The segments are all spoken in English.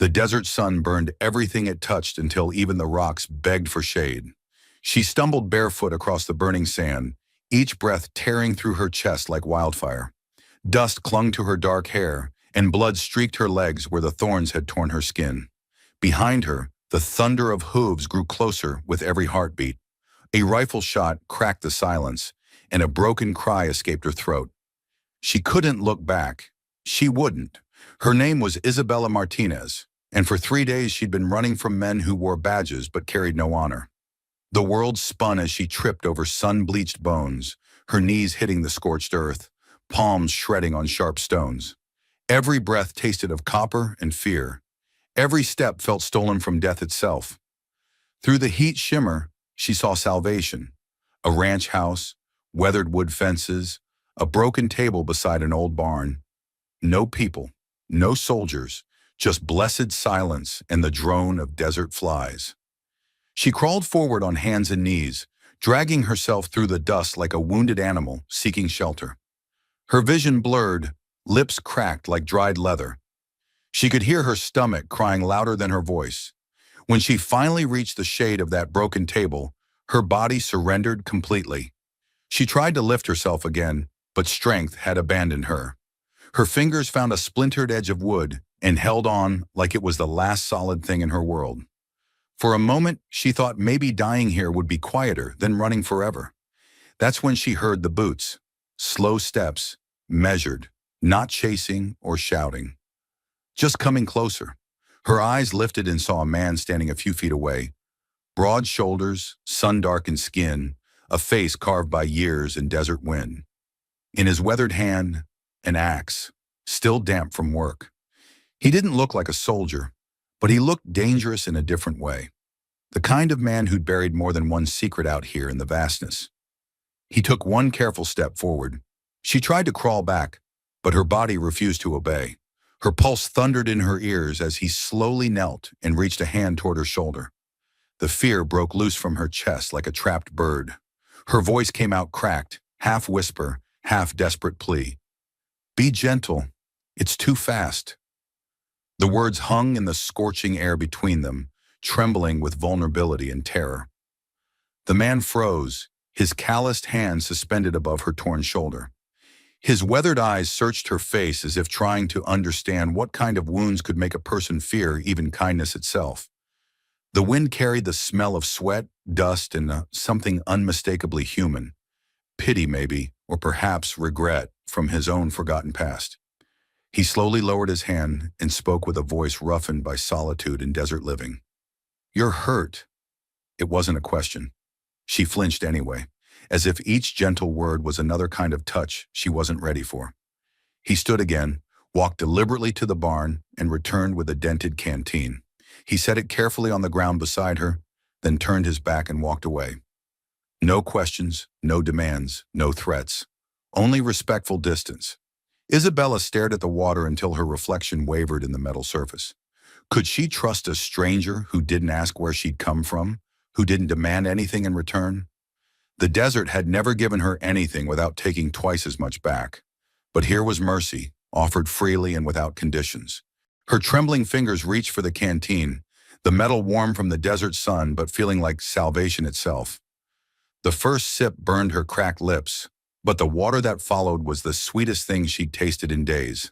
The desert sun burned everything it touched until even the rocks begged for shade. She stumbled barefoot across the burning sand, each breath tearing through her chest like wildfire. Dust clung to her dark hair, and blood streaked her legs where the thorns had torn her skin. Behind her, the thunder of hooves grew closer with every heartbeat. A rifle shot cracked the silence, and a broken cry escaped her throat. She couldn't look back. She wouldn't. Her name was Isabella Martinez, and for 3 days she'd been running from men who wore badges but carried no honor. The world spun as she tripped over sun-bleached bones, her knees hitting the scorched earth, palms shredding on sharp stones. Every breath tasted of copper and fear. Every step felt stolen from death itself. Through the heat shimmer, she saw salvation. A ranch house, weathered wood fences, a broken table beside an old barn. No people, no soldiers, just blessed silence and the drone of desert flies. She crawled forward on hands and knees, dragging herself through the dust like a wounded animal seeking shelter. Her vision blurred, lips cracked like dried leather. She could hear her stomach crying louder than her voice. When she finally reached the shade of that broken table, her body surrendered completely. She tried to lift herself again, but strength had abandoned her. Her fingers found a splintered edge of wood and held on like it was the last solid thing in her world. For a moment, she thought maybe dying here would be quieter than running forever. That's when she heard the boots. Slow steps, measured, not chasing or shouting. Just coming closer. Her eyes lifted and saw a man standing a few feet away. Broad shoulders, sun-darkened skin, a face carved by years and desert wind. In his weathered hand, an axe, still damp from work. He didn't look like a soldier, but he looked dangerous in a different way. The kind of man who'd buried more than one secret out here in the vastness. He took one careful step forward. She tried to crawl back, but her body refused to obey. Her pulse thundered in her ears as he slowly knelt and reached a hand toward her shoulder. The fear broke loose from her chest like a trapped bird. Her voice came out cracked, half whisper, half desperate plea. "Be gentle. It's too fast." The words hung in the scorching air between them, trembling with vulnerability and terror. The man froze, his calloused hand suspended above her torn shoulder. His weathered eyes searched her face as if trying to understand what kind of wounds could make a person fear even kindness itself. The wind carried the smell of sweat, dust, and something unmistakably human. Pity, maybe, or perhaps regret from his own forgotten past. He slowly lowered his hand and spoke with a voice roughened by solitude and desert living. "You're hurt." It wasn't a question. She flinched anyway, as if each gentle word was another kind of touch she wasn't ready for. He stood again, walked deliberately to the barn, and returned with a dented canteen. He set it carefully on the ground beside her, then turned his back and walked away. No questions, no demands, no threats. Only respectful distance. Isabella stared at the water until her reflection wavered in the metal surface. Could she trust a stranger who didn't ask where she'd come from, who didn't demand anything in return? The desert had never given her anything without taking twice as much back. But here was mercy, offered freely and without conditions. Her trembling fingers reached for the canteen, the metal warm from the desert sun but feeling like salvation itself. The first sip burned her cracked lips, but the water that followed was the sweetest thing she'd tasted in days.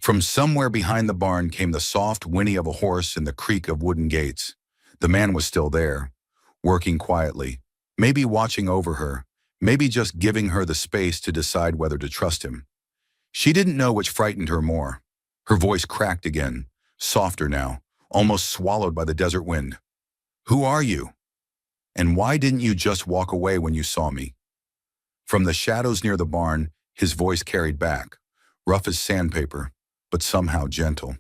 From somewhere behind the barn came the soft whinny of a horse and the creak of wooden gates. The man was still there, working quietly, maybe watching over her, maybe just giving her the space to decide whether to trust him. She didn't know which frightened her more. Her voice cracked again, softer now, almost swallowed by the desert wind. "Who are you? And why didn't you just walk away when you saw me?" From the shadows near the barn, his voice carried back, rough as sandpaper, but somehow gentle.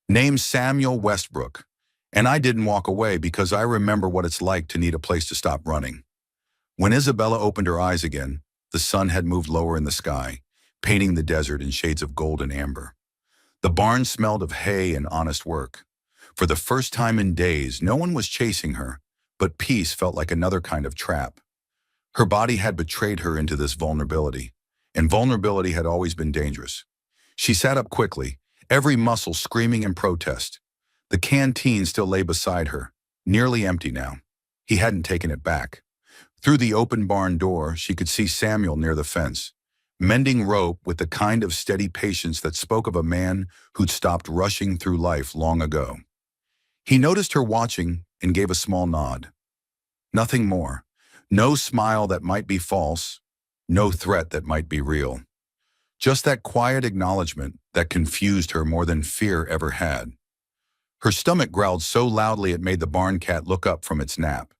"Name's Samuel Westbrook, and I didn't walk away because I remember what it's like to need a place to stop running." When Isabella opened her eyes again, the sun had moved lower in the sky, painting the desert in shades of gold and amber. The barn smelled of hay and honest work. For the first time in days, no one was chasing her, but peace felt like another kind of trap. Her body had betrayed her into this vulnerability, and vulnerability had always been dangerous. She sat up quickly, every muscle screaming in protest. The canteen still lay beside her, nearly empty now. He hadn't taken it back. Through the open barn door, she could see Samuel near the fence, mending rope with the kind of steady patience that spoke of a man who'd stopped rushing through life long ago. He noticed her watching and gave a small nod. Nothing more. No smile that might be false, no threat that might be real. Just that quiet acknowledgement that confused her more than fear ever had. Her stomach growled so loudly it made the barn cat look up from its nap.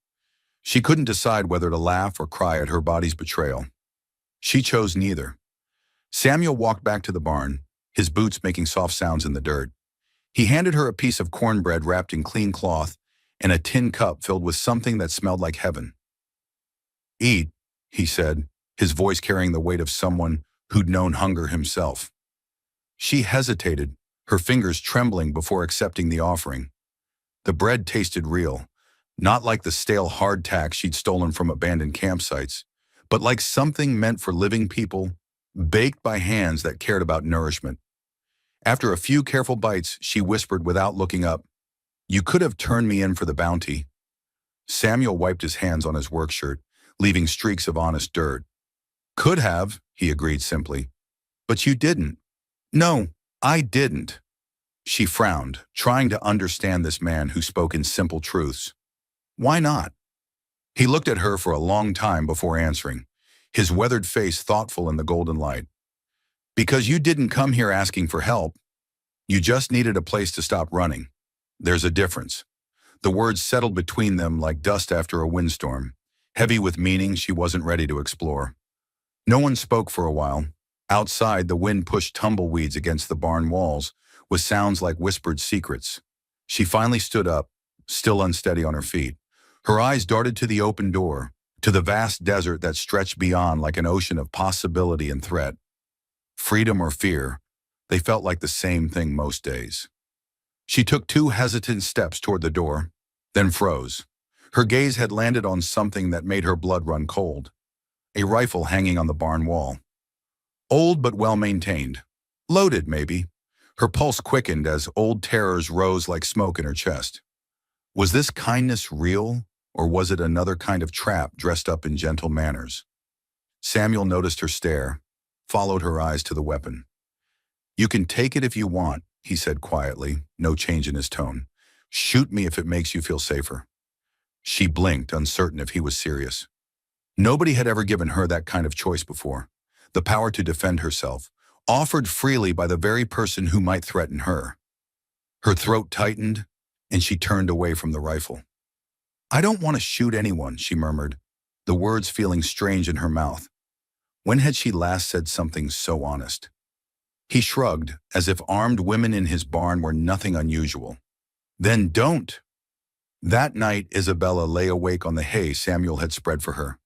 She couldn't decide whether to laugh or cry at her body's betrayal. She chose neither. Samuel walked back to the barn, his boots making soft sounds in the dirt. He handed her a piece of cornbread wrapped in clean cloth and a tin cup filled with something that smelled like heaven. "Eat," he said, his voice carrying the weight of someone who'd known hunger himself. She hesitated, her fingers trembling before accepting the offering. The bread tasted real, not like the stale hardtack she'd stolen from abandoned campsites, but like something meant for living people, baked by hands that cared about nourishment. After a few careful bites, she whispered without looking up, "You could have turned me in for the bounty." Samuel wiped his hands on his work shirt, leaving streaks of honest dirt. "Could have," he agreed simply. "But you didn't." "No, I didn't." She frowned, trying to understand this man who spoke in simple truths. "Why not?" He looked at her for a long time before answering, his weathered face thoughtful in the golden light. "Because you didn't come here asking for help. You just needed a place to stop running. There's a difference." The words settled between them like dust after a windstorm, heavy with meaning she wasn't ready to explore. No one spoke for a while. Outside, the wind pushed tumbleweeds against the barn walls with sounds like whispered secrets. She finally stood up, still unsteady on her feet. Her eyes darted to the open door, to the vast desert that stretched beyond like an ocean of possibility and threat. Freedom or fear, they felt like the same thing most days. She took 2 hesitant steps toward the door, then froze. Her gaze had landed on something that made her blood run cold. A rifle hanging on the barn wall. Old but well-maintained. Loaded, maybe. Her pulse quickened as old terrors rose like smoke in her chest. Was this kindness real, or was it another kind of trap dressed up in gentle manners? Samuel noticed her stare, followed her eyes to the weapon. "You can take it if you want," he said quietly, no change in his tone. "Shoot me if it makes you feel safer." She blinked, uncertain if he was serious. Nobody had ever given her that kind of choice before. The power to defend herself, offered freely by the very person who might threaten her. Her throat tightened, and she turned away from the rifle. "I don't want to shoot anyone," she murmured, the words feeling strange in her mouth. When had she last said something so honest? He shrugged, as if armed women in his barn were nothing unusual. "Then don't." That night, Isabella lay awake on the hay Samuel had spread for her.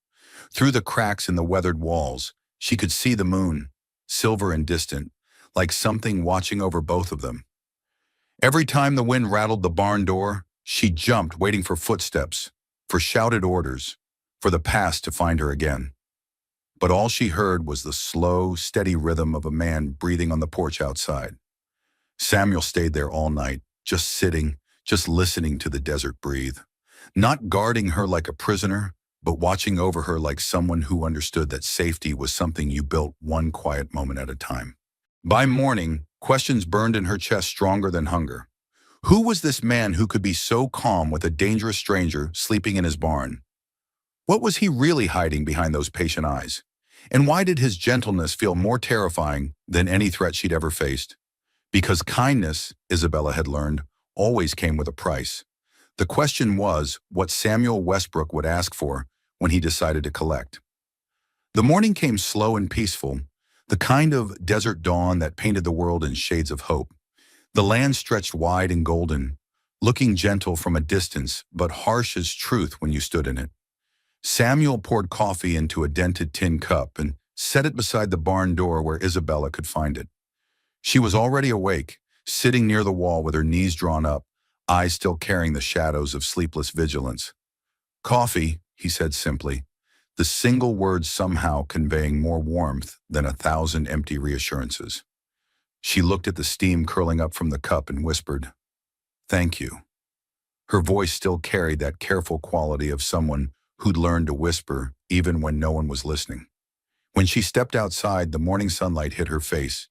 Through the cracks in the weathered walls, she could see the moon, silver and distant, like something watching over both of them. Every time the wind rattled the barn door, she jumped, waiting for footsteps, for shouted orders, for the past to find her again. But all she heard was the slow, steady rhythm of a man breathing on the porch outside. Samuel stayed there all night, just sitting, just listening to the desert breathe. Not guarding her like a prisoner, but watching over her like someone who understood that safety was something you built one quiet moment at a time. By morning, questions burned in her chest stronger than hunger. Who was this man who could be so calm with a dangerous stranger sleeping in his barn? What was he really hiding behind those patient eyes? And why did his gentleness feel more terrifying than any threat she'd ever faced? Because kindness, Isabella had learned, always came with a price. The question was what Samuel Westbrook would ask for when he decided to collect. The morning came slow and peaceful, the kind of desert dawn that painted the world in shades of hope. The land stretched wide and golden, looking gentle from a distance, but harsh as truth when you stood in it. Samuel poured coffee into a dented tin cup and set it beside the barn door where Isabella could find it. She was already awake, sitting near the wall with her knees drawn up, eyes still carrying the shadows of sleepless vigilance. "Coffee," he said simply, the single word somehow conveying more warmth than 1,000 empty reassurances. She looked at the steam curling up from the cup and whispered, Thank you." Her voice still carried that careful quality of someone who'd learned to whisper even when no one was listening. When she stepped outside, the morning sunlight hit her face,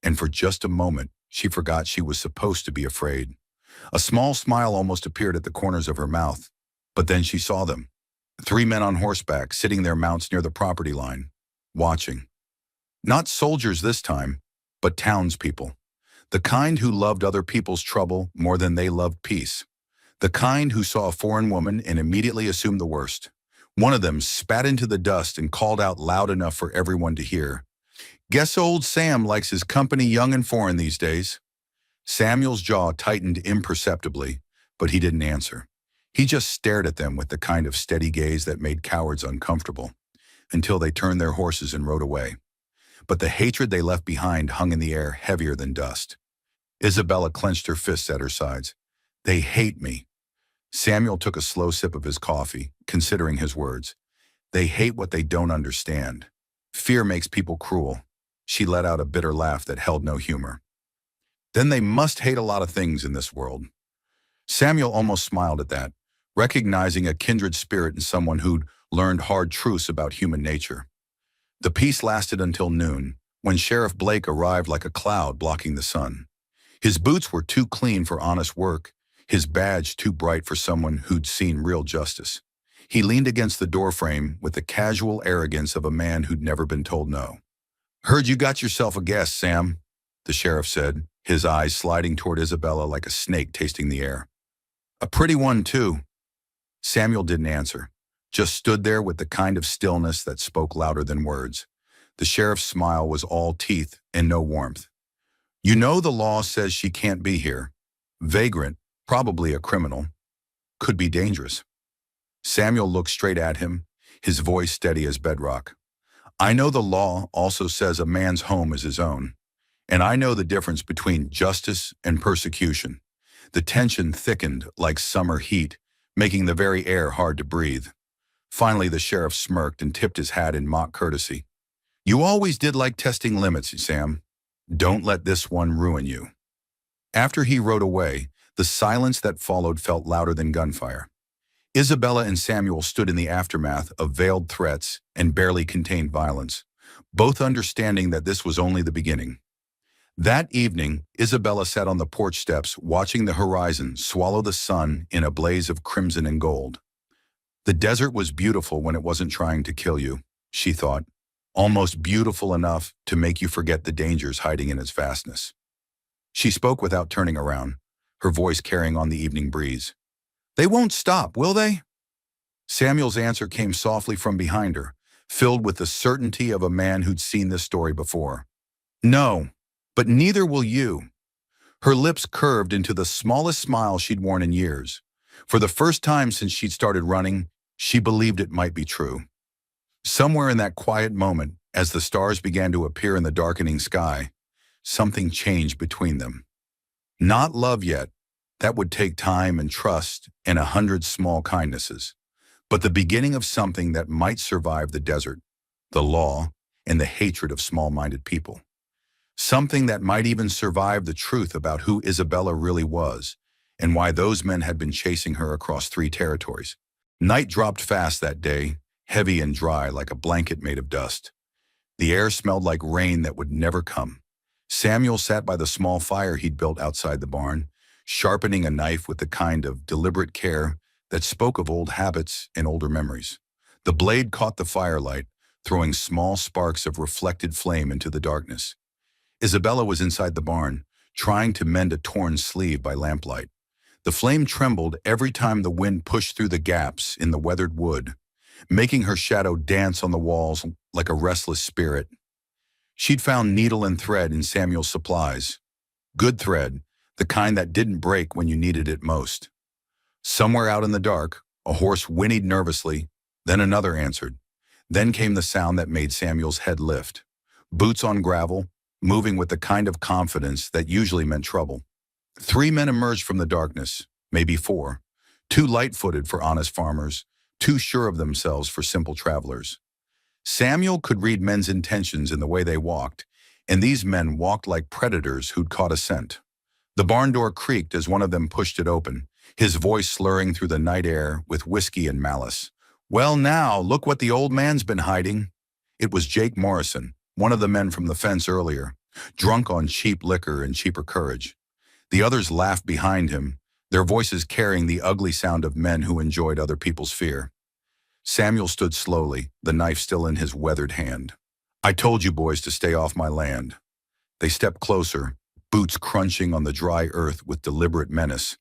and for just a moment, she forgot she was supposed to be afraid. A small smile almost appeared at the corners of her mouth, but then she saw them. Three men on horseback, sitting their mounts near the property line, watching. Not soldiers this time, but townspeople. The kind who loved other people's trouble more than they loved peace. The kind who saw a foreign woman and immediately assumed the worst. One of them spat into the dust and called out loud enough for everyone to hear, "Guess old Sam likes his company young and foreign these days." Samuel's jaw tightened imperceptibly, but he didn't answer. He just stared at them with the kind of steady gaze that made cowards uncomfortable, until they turned their horses and rode away. But the hatred they left behind hung in the air heavier than dust. Isabella clenched her fists at her sides. "They hate me." Samuel took a slow sip of his coffee, considering his words. "They hate what they don't understand. Fear makes people cruel." She let out a bitter laugh that held no humor. "Then they must hate a lot of things in this world." Samuel almost smiled at that, recognizing a kindred spirit in someone who'd learned hard truths about human nature. The peace lasted until noon, when Sheriff Blake arrived like a cloud blocking the sun. His boots were too clean for honest work, his badge too bright for someone who'd seen real justice. He leaned against the doorframe with the casual arrogance of a man who'd never been told no. "Heard you got yourself a guest, Sam," the sheriff said, his eyes sliding toward Isabella like a snake tasting the air. "A pretty one, too." Samuel didn't answer, just stood there with the kind of stillness that spoke louder than words. The sheriff's smile was all teeth and no warmth. "You know the law says she can't be here. Vagrant, probably a criminal. Could be dangerous." Samuel looked straight at him, his voice steady as bedrock. "I know the law also says a man's home is his own. And I know the difference between justice and persecution." The tension thickened like summer heat, making the very air hard to breathe. Finally, the sheriff smirked and tipped his hat in mock courtesy. "You always did like testing limits, Sam. Don't let this one ruin you." After he rode away, the silence that followed felt louder than gunfire. Isabella and Samuel stood in the aftermath of veiled threats and barely contained violence, both understanding that this was only the beginning. That evening, Isabella sat on the porch steps watching the horizon swallow the sun in a blaze of crimson and gold. The desert was beautiful when it wasn't trying to kill you, she thought, almost beautiful enough to make you forget the dangers hiding in its vastness. She spoke without turning around, her voice carrying on the evening breeze. "They won't stop, will they?" Samuel's answer came softly from behind her, filled with the certainty of a man who'd seen this story before. "No, but neither will you." Her lips curved into the smallest smile she'd worn in years. For the first time since she'd started running, she believed it might be true. Somewhere in that quiet moment, as the stars began to appear in the darkening sky, something changed between them. Not love yet. That would take time and trust and 100 small kindnesses. But the beginning of something that might survive the desert, the law, and the hatred of small-minded people. Something that might even survive the truth about who Isabella really was and why those men had been chasing her across 3 territories. Night dropped fast that day, heavy and dry like a blanket made of dust. The air smelled like rain that would never come. Samuel sat by the small fire he'd built outside the barn, sharpening a knife with the kind of deliberate care that spoke of old habits and older memories. The blade caught the firelight, throwing small sparks of reflected flame into the darkness. Isabella was inside the barn, trying to mend a torn sleeve by lamplight. The flame trembled every time the wind pushed through the gaps in the weathered wood, making her shadow dance on the walls like a restless spirit. She'd found needle and thread in Samuel's supplies. Good thread, the kind that didn't break when you needed it most. Somewhere out in the dark, a horse whinnied nervously, then another answered. Then came the sound that made Samuel's head lift. Boots on gravel, moving with the kind of confidence that usually meant trouble. 3 men emerged from the darkness, maybe 4, too light-footed for honest farmers, too sure of themselves for simple travelers. Samuel could read men's intentions in the way they walked, and these men walked like predators who'd caught a scent. The barn door creaked as one of them pushed it open, his voice slurring through the night air with whiskey and malice. "Well now, look what the old man's been hiding." It was Jake Morrison, one of the men from the fence earlier, drunk on cheap liquor and cheaper courage. The others laughed behind him, their voices carrying the ugly sound of men who enjoyed other people's fear. Samuel stood slowly, the knife still in his weathered hand. "I told you boys to stay off my land." They stepped closer, boots crunching on the dry earth with deliberate menace.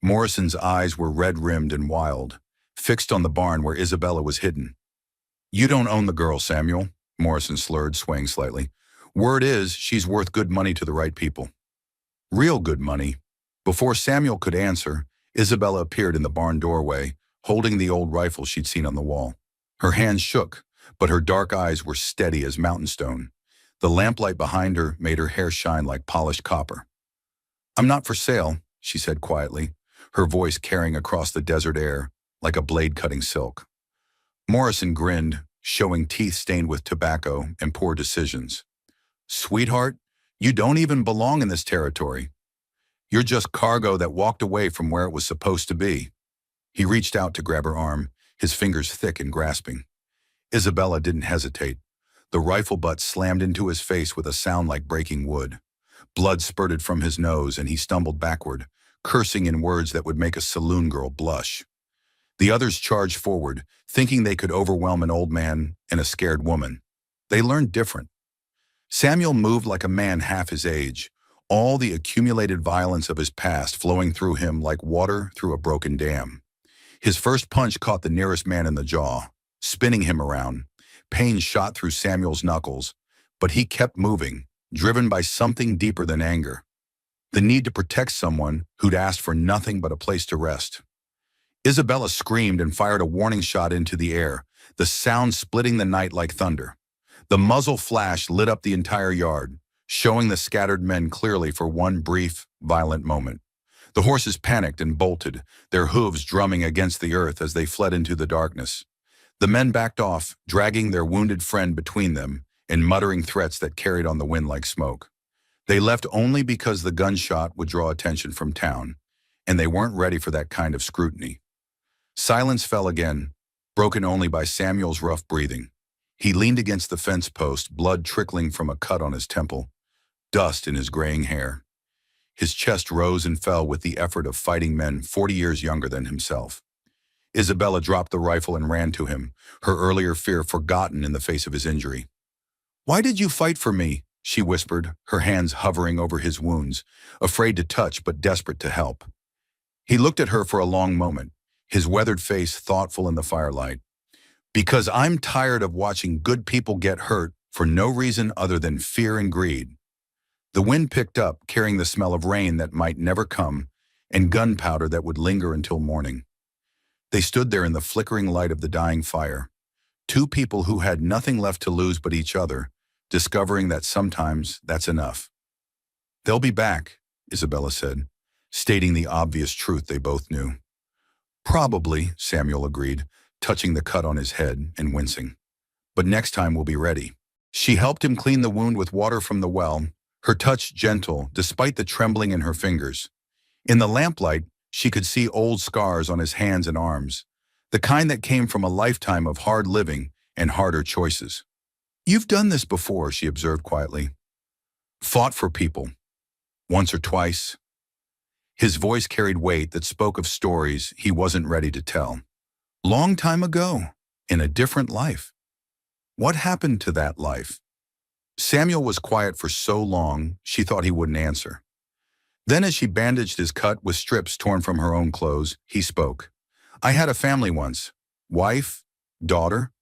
Morrison's eyes were red-rimmed and wild, fixed on the barn where Isabella was hidden. "You don't own the girl, Samuel," Morrison slurred, swaying slightly. "Word is, she's worth good money to the right people." Real good money. Before Samuel could answer, Isabella appeared in the barn doorway, holding the old rifle she'd seen on the wall. Her hands shook, but her dark eyes were steady as mountain stone. The lamplight behind her made her hair shine like polished copper. "I'm not for sale," she said quietly, her voice carrying across the desert air like a blade cutting silk. Morrison grinned, showing teeth stained with tobacco and poor decisions. "Sweetheart, you don't even belong in this territory. You're just cargo that walked away from where it was supposed to be." He reached out to grab her arm, his fingers thick and grasping. Isabella didn't hesitate. The rifle butt slammed into his face with a sound like breaking wood. Blood spurted from his nose and he stumbled backward, cursing in words that would make a saloon girl blush. The others charged forward, thinking they could overwhelm an old man and a scared woman. They learned different. Samuel moved like a man half his age, all the accumulated violence of his past flowing through him like water through a broken dam. His first punch caught the nearest man in the jaw, spinning him around. Pain shot through Samuel's knuckles, but he kept moving, driven by something deeper than anger. The need to protect someone who'd asked for nothing but a place to rest. Isabella screamed and fired a warning shot into the air, the sound splitting the night like thunder. The muzzle flash lit up the entire yard, showing the scattered men clearly for one brief, violent moment. The horses panicked and bolted, their hooves drumming against the earth as they fled into the darkness. The men backed off, dragging their wounded friend between them and muttering threats that carried on the wind like smoke. They left only because the gunshot would draw attention from town, and they weren't ready for that kind of scrutiny. Silence fell again, broken only by Samuel's rough breathing. He leaned against the fence post, blood trickling from a cut on his temple, dust in his graying hair. His chest rose and fell with the effort of fighting men 40 years younger than himself. Isabella dropped the rifle and ran to him, her earlier fear forgotten in the face of his injury. "Why did you fight for me?" she whispered, her hands hovering over his wounds, afraid to touch but desperate to help. He looked at her for a long moment, his weathered face thoughtful in the firelight. "Because I'm tired of watching good people get hurt for no reason other than fear and greed." The wind picked up, carrying the smell of rain that might never come and gunpowder that would linger until morning. They stood there in the flickering light of the dying fire, two people who had nothing left to lose but each other, discovering that sometimes that's enough. "They'll be back," Isabella said, stating the obvious truth they both knew. "Probably," Samuel agreed, touching the cut on his head and wincing. "But next time we'll be ready." She helped him clean the wound with water from the well, her touch gentle despite the trembling in her fingers. In the lamplight, she could see old scars on his hands and arms, the kind that came from a lifetime of hard living and harder choices. "You've done this before," she observed quietly. "Fought for people. Once or twice." His voice carried weight that spoke of stories he wasn't ready to tell. "Long time ago, in a different life." What happened to that life? Samuel was quiet for so long, she thought he wouldn't answer. Then as she bandaged his cut with strips torn from her own clothes, he spoke. "I had a family once. Wife, daughter.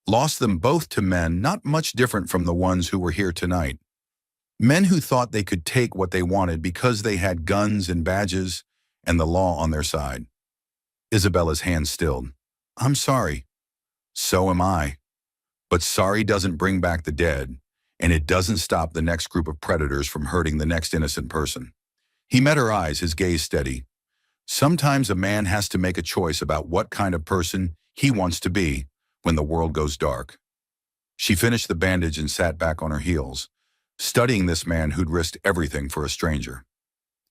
Lost them both to men not much different from the ones who were here tonight. Men who thought they could take what they wanted because they had guns and badges and the law on their side." Isabella's hand stilled. "I'm sorry." "So am I. But sorry doesn't bring back the dead, and it doesn't stop the next group of predators from hurting the next innocent person." He met her eyes, his gaze steady. "Sometimes a man has to make a choice about what kind of person he wants to be when the world goes dark." She finished the bandage and sat back on her heels, studying this man who'd risked everything for a stranger.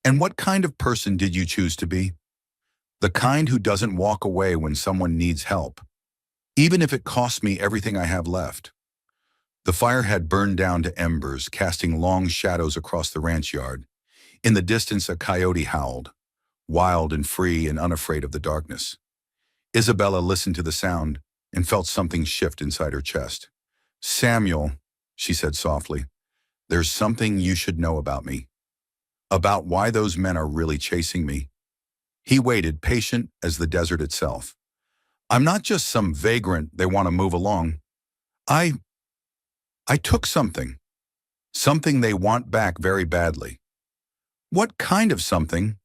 And what kind of person did you choose to be? The kind who doesn't walk away when someone needs help, even if it costs me everything I have left. The fire had burned down to embers, casting long shadows across the ranch yard. In the distance, a coyote howled, wild and free and unafraid of the darkness. Isabella listened to the sound and felt something shift inside her chest. "Samuel," she said softly, "there's something you should know about me. About why those men are really chasing me." He waited, patient as the desert itself. "I'm not just some vagrant they want to move along. I took something. Something they want back very badly." "What kind of something?"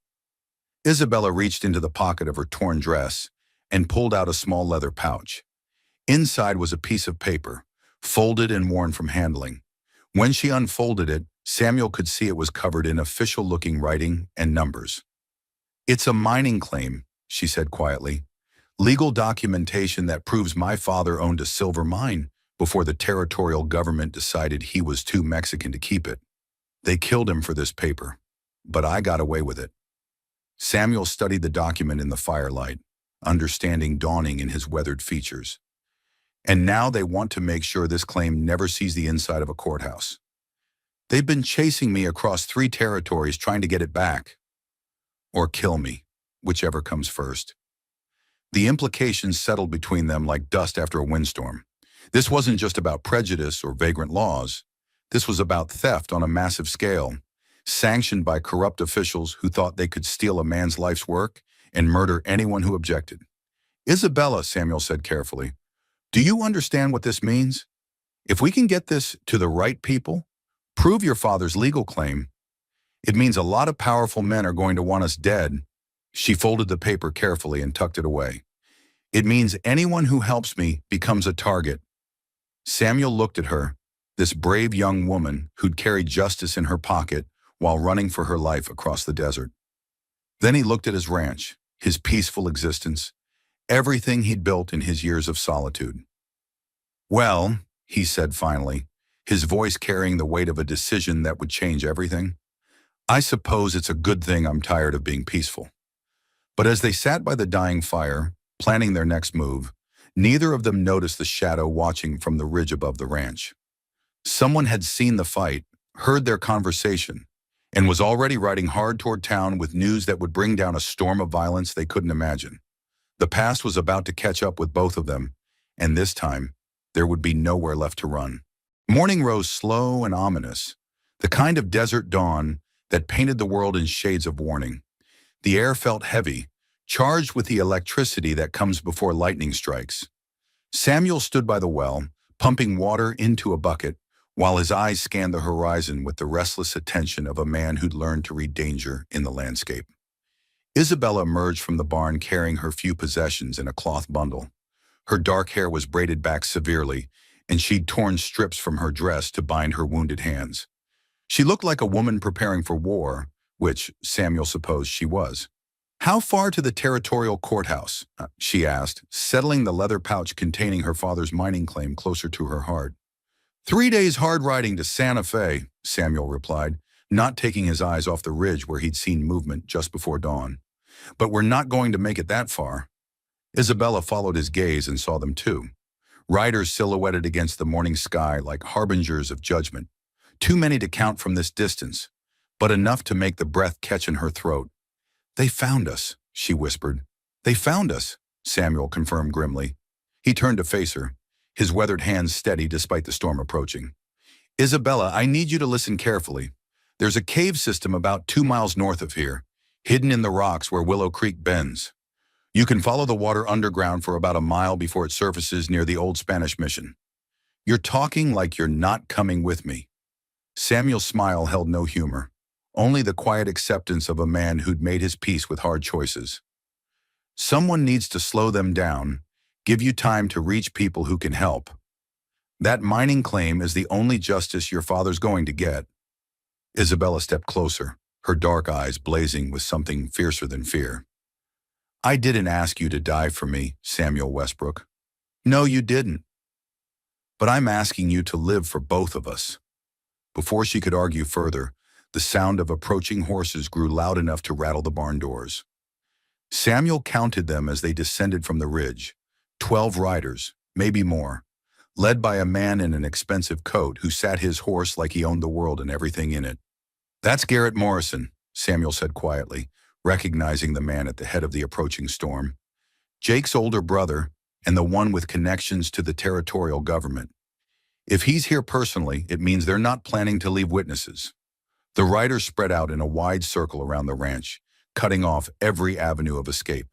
Isabella reached into the pocket of her torn dress and pulled out a small leather pouch. Inside was a piece of paper, folded and worn from handling. When she unfolded it, Samuel could see it was covered in official-looking writing and numbers. "It's a mining claim," she said quietly. "Legal documentation that proves my father owned a silver mine before the territorial government decided he was too Mexican to keep it. They killed him for this paper, but I got away with it." Samuel studied the document in the firelight, understanding dawning in his weathered features. "And now they want to make sure this claim never sees the inside of a courthouse. They've been chasing me across 3 territories trying to get it back. Or kill me, whichever comes first." The implications settled between them like dust after a windstorm. This wasn't just about prejudice or vagrant laws. This was about theft on a massive scale, sanctioned by corrupt officials who thought they could steal a man's life's work and murder anyone who objected. "Isabella," Samuel said carefully, "do you understand what this means? If we can get this to the right people, prove your father's legal claim, it means a lot of powerful men are going to want us dead." She folded the paper carefully and tucked it away. "It means anyone who helps me becomes a target." Samuel looked at her, this brave young woman who'd carried justice in her pocket while running for her life across the desert. Then he looked at his ranch, his peaceful existence, everything he'd built in his years of solitude. "Well," he said finally, his voice carrying the weight of a decision that would change everything, "I suppose it's a good thing I'm tired of being peaceful." But as they sat by the dying fire, planning their next move, neither of them noticed the shadow watching from the ridge above the ranch. Someone had seen the fight, heard their conversation, and was already riding hard toward town with news that would bring down a storm of violence they couldn't imagine. The past was about to catch up with both of them, and this time, there would be nowhere left to run. Morning rose slow and ominous, the kind of desert dawn that painted the world in shades of warning. The air felt heavy, charged with the electricity that comes before lightning strikes. Samuel stood by the well, pumping water into a bucket, while his eyes scanned the horizon with the restless attention of a man who'd learned to read danger in the landscape. Isabella emerged from the barn carrying her few possessions in a cloth bundle. Her dark hair was braided back severely, and she'd torn strips from her dress to bind her wounded hands. She looked like a woman preparing for war, which Samuel supposed she was. "How far to the territorial courthouse?" she asked, settling the leather pouch containing her father's mining claim closer to her heart. 3 days hard riding to Santa Fe," Samuel replied, not taking his eyes off the ridge where he'd seen movement just before dawn. "But we're not going to make it that far." Isabella followed his gaze and saw them too. Riders silhouetted against the morning sky like harbingers of judgment. Too many to count from this distance, but enough to make the breath catch in her throat. "They found us," she whispered. "They found us," Samuel confirmed grimly. He turned to face her, his weathered hands steady despite the storm approaching. "Isabella, I need you to listen carefully. There's a cave system about 2 miles north of here, hidden in the rocks where Willow Creek bends. You can follow the water underground for about a mile before it surfaces near the old Spanish mission. You're talking like you're not coming with me." Samuel's smile held no humor, only the quiet acceptance of a man who'd made his peace with hard choices. "Someone needs to slow them down, give you time to reach people who can help. That mining claim is the only justice your father's going to get." Isabella stepped closer, her dark eyes blazing with something fiercer than fear. "I didn't ask you to die for me, Samuel Westbrook. No, you didn't. But I'm asking you to live for both of us." Before she could argue further, The sound of approaching horses grew loud enough to rattle the barn doors. Samuel counted them as they descended from the ridge. 12 riders, maybe more, led by a man in an expensive coat who sat his horse like he owned the world and everything in it. "That's Garrett Morrison," Samuel said quietly, recognizing the man at the head of the approaching storm. "Jake's older brother, and the one with connections to the territorial government. If he's here personally, it means they're not planning to leave witnesses." The riders spread out in a wide circle around the ranch, cutting off every avenue of escape.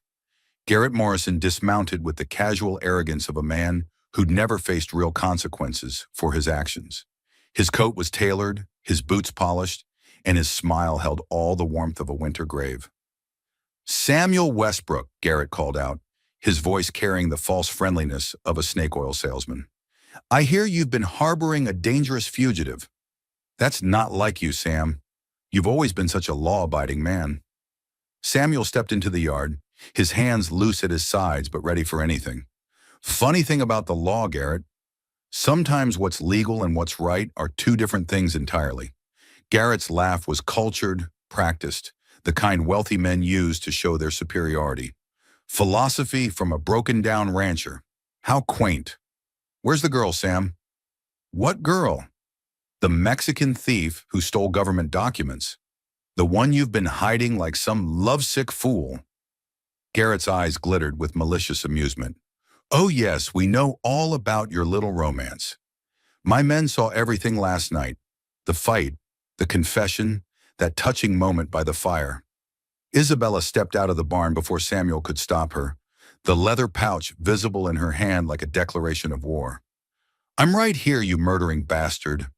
Garrett Morrison dismounted with the casual arrogance of a man who'd never faced real consequences for his actions. His coat was tailored, his boots polished, and his smile held all the warmth of a winter grave. "Samuel Westbrook," Garrett called out, his voice carrying the false friendliness of a snake oil salesman. "I hear you've been harboring a dangerous fugitive." "That's not like you, Sam. You've always been such a law-abiding man." Samuel stepped into the yard, his hands loose at his sides but ready for anything. "Funny thing about the law, Garrett. Sometimes what's legal and what's right are two different things entirely." Garrett's laugh was cultured, practiced, the kind wealthy men use to show their superiority. "Philosophy from a broken-down rancher. How quaint. Where's the girl, Sam?" "What girl?" "The Mexican thief who stole government documents. The one you've been hiding like some lovesick fool." Garrett's eyes glittered with malicious amusement. "Oh yes, we know all about your little romance. My men saw everything last night. The fight, the confession, that touching moment by the fire." Isabella stepped out of the barn before Samuel could stop her, the leather pouch visible in her hand like a declaration of war. "I'm right here, you murdering bastard."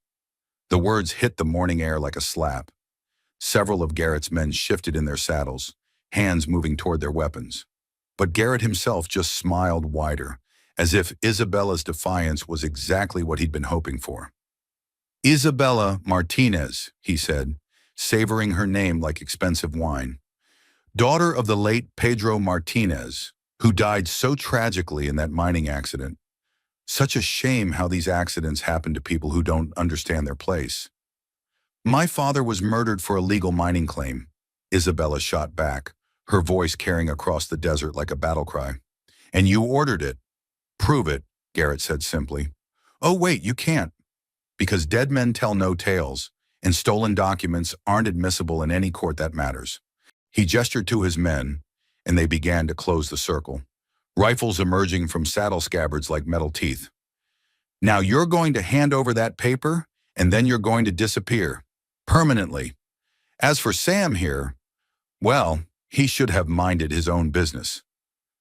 The words hit the morning air like a slap. Several of Garrett's men shifted in their saddles, hands moving toward their weapons. But Garrett himself just smiled wider, as if Isabella's defiance was exactly what he'd been hoping for. "Isabella Martinez," he said, savoring her name like expensive wine. "Daughter of the late Pedro Martinez, who died so tragically in that mining accident. Such a shame how these accidents happen to people who don't understand their place." "My father was murdered for a legal mining claim," Isabella shot back, her voice carrying across the desert like a battle cry. "And you ordered it." "Prove it," Garrett said simply. "Oh wait, you can't. Because dead men tell no tales, and stolen documents aren't admissible in any court that matters." He gestured to his men, and they began to close the circle, rifles emerging from saddle scabbards like metal teeth. "Now you're going to hand over that paper, and then you're going to disappear. Permanently. As for Sam here, well, he should have minded his own business."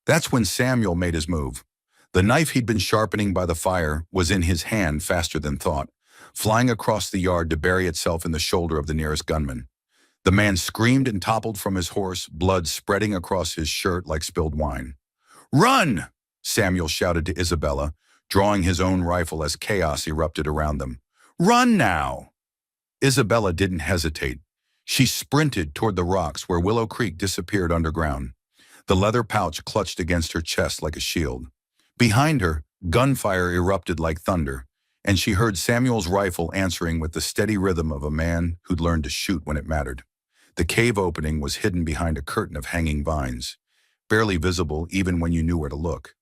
That's when Samuel made his move. The knife he'd been sharpening by the fire was in his hand faster than thought, flying across the yard to bury itself in the shoulder of the nearest gunman. The man screamed and toppled from his horse, blood spreading across his shirt like spilled wine. "Run!" Samuel shouted to Isabella, drawing his own rifle as chaos erupted around them. "Run now!" Isabella didn't hesitate. She sprinted toward the rocks where Willow Creek disappeared underground. The leather pouch clutched against her chest like a shield. Behind her, gunfire erupted like thunder, and she heard Samuel's rifle answering with the steady rhythm of a man who'd learned to shoot when it mattered. The cave opening was hidden behind a curtain of hanging vines, barely visible even when you knew where to look.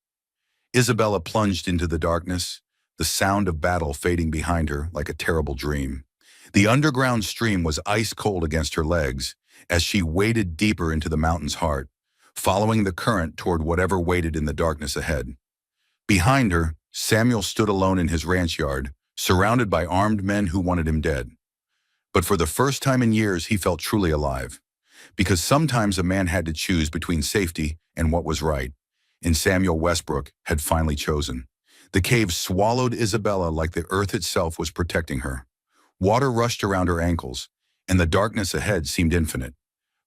Isabella plunged into the darkness, the sound of battle fading behind her like a terrible dream. The underground stream was ice cold against her legs as she waded deeper into the mountain's heart, following the current toward whatever waited in the darkness ahead. Behind her, Samuel stood alone in his ranch yard, surrounded by armed men who wanted him dead. But for the first time in years, he felt truly alive. Because sometimes a man had to choose between safety and what was right, and Samuel Westbrook had finally chosen. The cave swallowed Isabella like the earth itself was protecting her. Water rushed around her ankles, and the darkness ahead seemed infinite.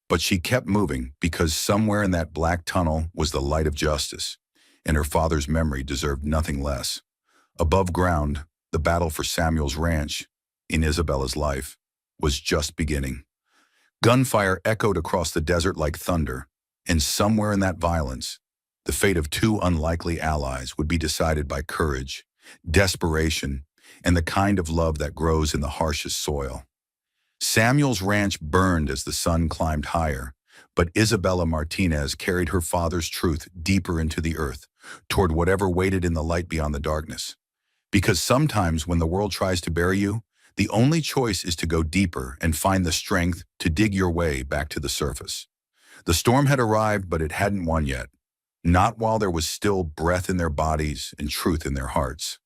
But she kept moving because somewhere in that black tunnel was the light of justice, and her father's memory deserved nothing less. Above ground, the battle for Samuel's ranch, in Isabella's life, was just beginning. Gunfire echoed across the desert like thunder, and somewhere in that violence, the fate of two unlikely allies would be decided by courage, desperation, and the kind of love that grows in the harshest soil. Samuel's ranch burned as the sun climbed higher, but Isabella Martinez carried her father's truth deeper into the earth, toward whatever waited in the light beyond the darkness. Because sometimes when the world tries to bury you, the only choice is to go deeper and find the strength to dig your way back to the surface. The storm had arrived, but it hadn't won yet. Not while there was still breath in their bodies and truth in their hearts.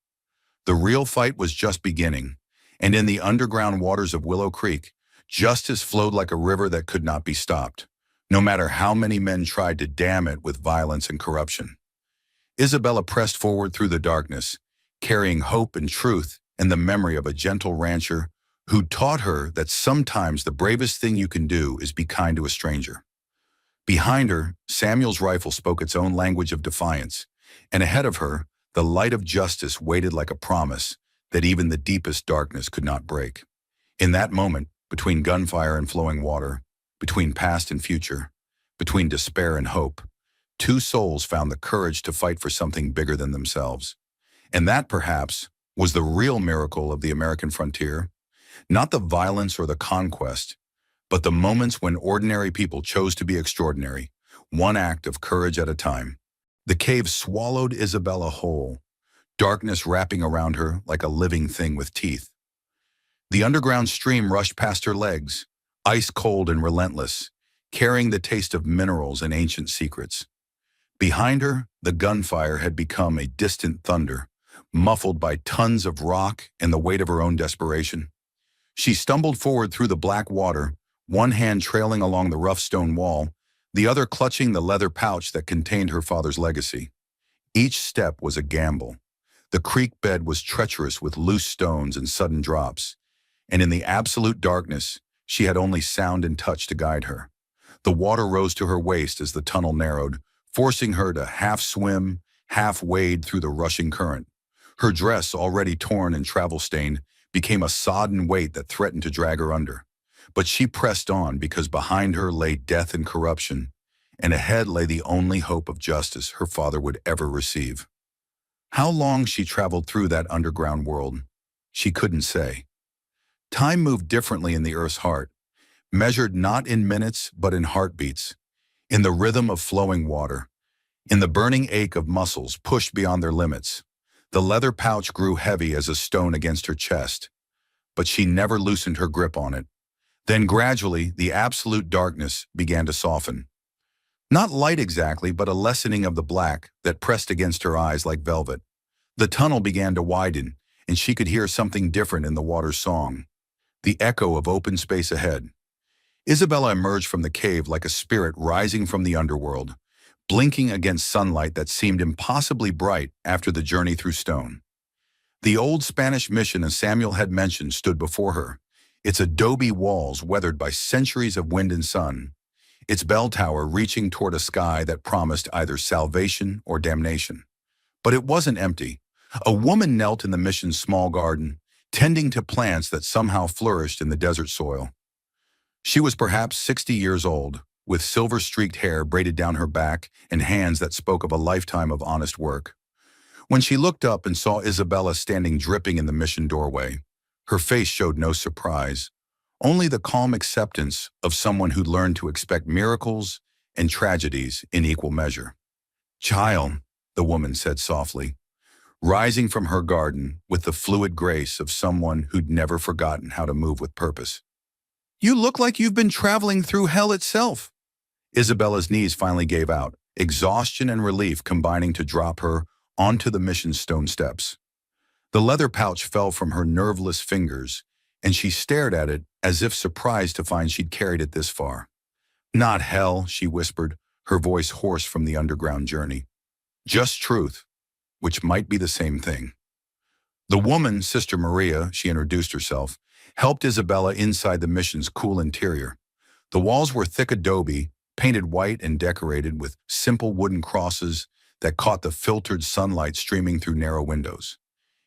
The real fight was just beginning, and in the underground waters of Willow Creek, justice flowed like a river that could not be stopped, no matter how many men tried to dam it with violence and corruption. Isabella pressed forward through the darkness, carrying hope and truth and the memory of a gentle rancher who taught her that sometimes the bravest thing you can do is be kind to a stranger. Behind her, Samuel's rifle spoke its own language of defiance, and ahead of her, the light of justice waited like a promise that even the deepest darkness could not break. In that moment, between gunfire and flowing water, between past and future, between despair and hope, two souls found the courage to fight for something bigger than themselves. And that, perhaps, was the real miracle of the American frontier, not the violence or the conquest, but the moments when ordinary people chose to be extraordinary, one act of courage at a time. The cave swallowed Isabella whole, darkness wrapping around her like a living thing with teeth. The underground stream rushed past her legs, ice cold and relentless, carrying the taste of minerals and ancient secrets. Behind her, the gunfire had become a distant thunder, muffled by tons of rock and the weight of her own desperation. She stumbled forward through the black water, one hand trailing along the rough stone wall, the other clutching the leather pouch that contained her father's legacy. Each step was a gamble. The creek bed was treacherous with loose stones and sudden drops, and in the absolute darkness, she had only sound and touch to guide her. The water rose to her waist as the tunnel narrowed, forcing her to half swim, half wade through the rushing current. Her dress, already torn and travel-stained, became a sodden weight that threatened to drag her under. But she pressed on because behind her lay death and corruption, and ahead lay the only hope of justice her father would ever receive. How long she traveled through that underground world, she couldn't say. Time moved differently in the Earth's heart, measured not in minutes but in heartbeats, in the rhythm of flowing water, in the burning ache of muscles pushed beyond their limits. The leather pouch grew heavy as a stone against her chest, but she never loosened her grip on it. Then gradually, the absolute darkness began to soften. Not light exactly, but a lessening of the black that pressed against her eyes like velvet. The tunnel began to widen, and she could hear something different in the water's song, the echo of open space ahead. Isabella emerged from the cave like a spirit rising from the underworld, blinking against sunlight that seemed impossibly bright after the journey through stone. The old Spanish mission, as Samuel had mentioned, stood before her, its adobe walls weathered by centuries of wind and sun, its bell tower reaching toward a sky that promised either salvation or damnation. But it wasn't empty. A woman knelt in the mission's small garden, tending to plants that somehow flourished in the desert soil. She was perhaps 60 years old, with silver-streaked hair braided down her back and hands that spoke of a lifetime of honest work. When she looked up and saw Isabella standing dripping in the mission doorway, her face showed no surprise, only the calm acceptance of someone who'd learned to expect miracles and tragedies in equal measure. "Child," the woman said softly, rising from her garden with the fluid grace of someone who'd never forgotten how to move with purpose. "You look like you've been traveling through hell itself." Isabella's knees finally gave out, exhaustion and relief combining to drop her onto the mission's stone steps. The leather pouch fell from her nerveless fingers, and she stared at it as if surprised to find she'd carried it this far. "Not hell," she whispered, her voice hoarse from the underground journey. "Just truth, which might be the same thing." The woman, Sister Maria, she introduced herself, helped Isabella inside the mission's cool interior. The walls were thick adobe, painted white and decorated with simple wooden crosses that caught the filtered sunlight streaming through narrow windows.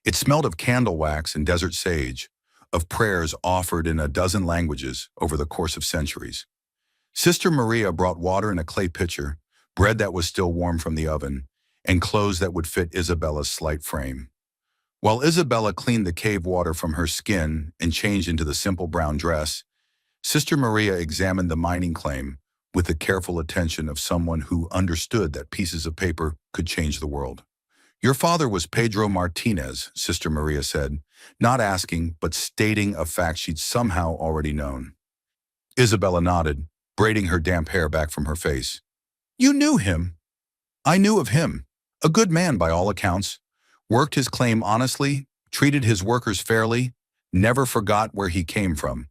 It smelled of candle wax and desert sage, of prayers offered in a dozen languages over the course of centuries. Sister Maria brought water in a clay pitcher, bread that was still warm from the oven, and clothes that would fit Isabella's slight frame. While Isabella cleaned the cave water from her skin and changed into the simple brown dress, Sister Maria examined the mining claim with the careful attention of someone who understood that pieces of paper could change the world. Your father was Pedro Martinez, Sister Maria said, not asking but stating a fact she'd somehow already known. Isabella nodded, braiding her damp hair back from her face. You knew him. I knew of him. A good man by all accounts. Worked his claim honestly, treated his workers fairly, never forgot where he came from.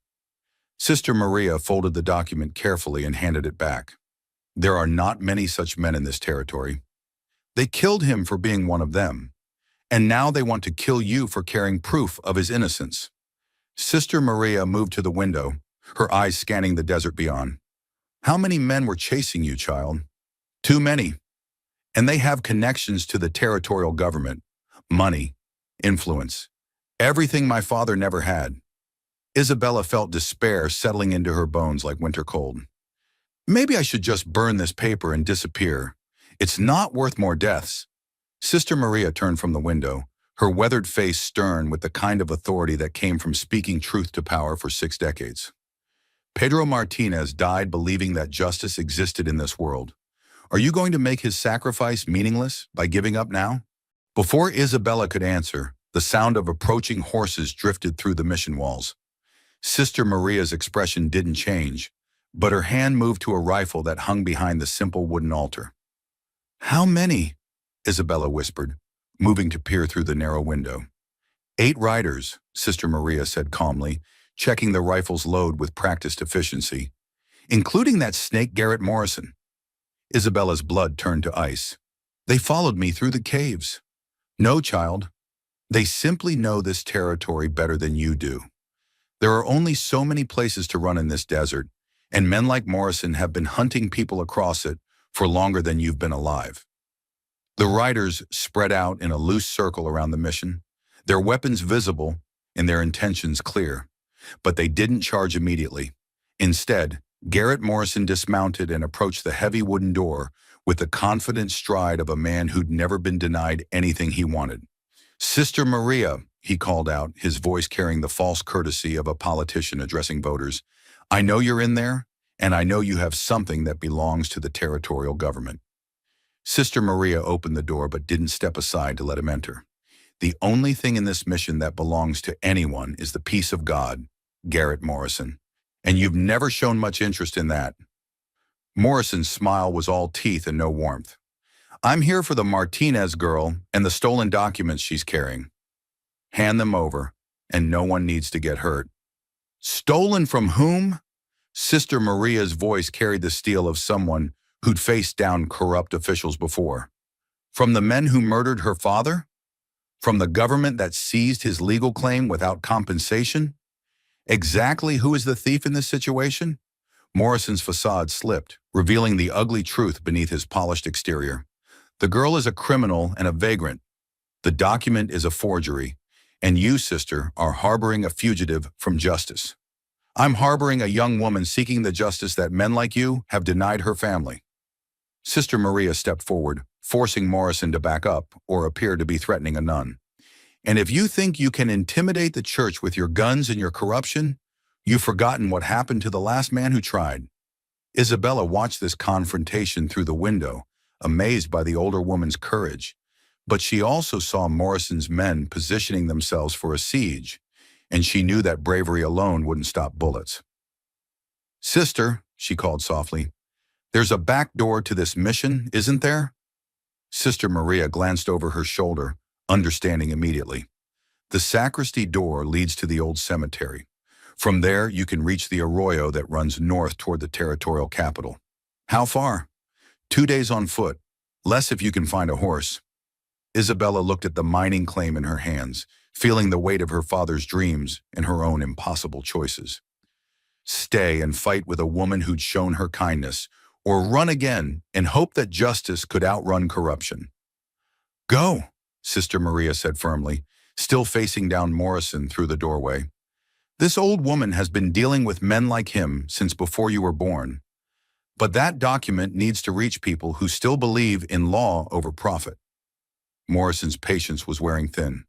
Sister Maria folded the document carefully and handed it back. There are not many such men in this territory. They killed him for being one of them, and now they want to kill you for carrying proof of his innocence. Sister Maria moved to the window, her eyes scanning the desert beyond. How many men were chasing you, child? Too many. And they have connections to the territorial government, money, influence, everything my father never had. Isabella felt despair settling into her bones like winter cold. Maybe I should just burn this paper and disappear. It's not worth more deaths. Sister Maria turned from the window, her weathered face stern with the kind of authority that came from speaking truth to power for 6 decades. Pedro Martinez died believing that justice existed in this world. Are you going to make his sacrifice meaningless by giving up now? Before Isabella could answer, the sound of approaching horses drifted through the mission walls. Sister Maria's expression didn't change, but her hand moved to a rifle that hung behind the simple wooden altar. How many? Isabella whispered, moving to peer through the narrow window. 8 riders, Sister Maria said calmly, checking the rifle's load with practiced efficiency, including that snake Garrett Morrison. Isabella's blood turned to ice. They followed me through the caves. No, child. They simply know this territory better than you do. There are only so many places to run in this desert, and men like Morrison have been hunting people across it for longer than you've been alive. The riders spread out in a loose circle around the mission, their weapons visible and their intentions clear. But they didn't charge immediately. Instead, Garrett Morrison dismounted and approached the heavy wooden door with the confident stride of a man who'd never been denied anything he wanted. Sister Maria, he called out, his voice carrying the false courtesy of a politician addressing voters. I know you're in there, and I know you have something that belongs to the territorial government. Sister Maria opened the door but didn't step aside to let him enter. The only thing in this mission that belongs to anyone is the peace of God, Garrett Morrison, and you've never shown much interest in that. Morrison's smile was all teeth and no warmth. I'm here for the Martinez girl and the stolen documents she's carrying. Hand them over, and no one needs to get hurt. Stolen from whom? Sister Maria's voice carried the steel of someone who'd faced down corrupt officials before. From the men who murdered her father? From the government that seized his legal claim without compensation? Exactly who is the thief in this situation? Morrison's facade slipped, revealing the ugly truth beneath his polished exterior. The girl is a criminal and a vagrant. The document is a forgery, and you, sister, are harboring a fugitive from justice. I'm harboring a young woman seeking the justice that men like you have denied her family. Sister Maria stepped forward, forcing Morrison to back up or appear to be threatening a nun. And if you think you can intimidate the church with your guns and your corruption, you've forgotten what happened to the last man who tried. Isabella watched this confrontation through the window, amazed by the older woman's courage. But she also saw Morrison's men positioning themselves for a siege, and she knew that bravery alone wouldn't stop bullets. Sister, she called softly, there's a back door to this mission, isn't there? Sister Maria glanced over her shoulder, understanding immediately. The sacristy door leads to the old cemetery. From there, you can reach the arroyo that runs north toward the territorial capital. How far? 2 days on foot, less if you can find a horse. Isabella looked at the mining claim in her hands, feeling the weight of her father's dreams and her own impossible choices. Stay and fight with a woman who'd shown her kindness, or run again and hope that justice could outrun corruption. Go, Sister Maria said firmly, still facing down Morrison through the doorway. This old woman has been dealing with men like him since before you were born. But that document needs to reach people who still believe in law over profit. Morrison's patience was wearing thin.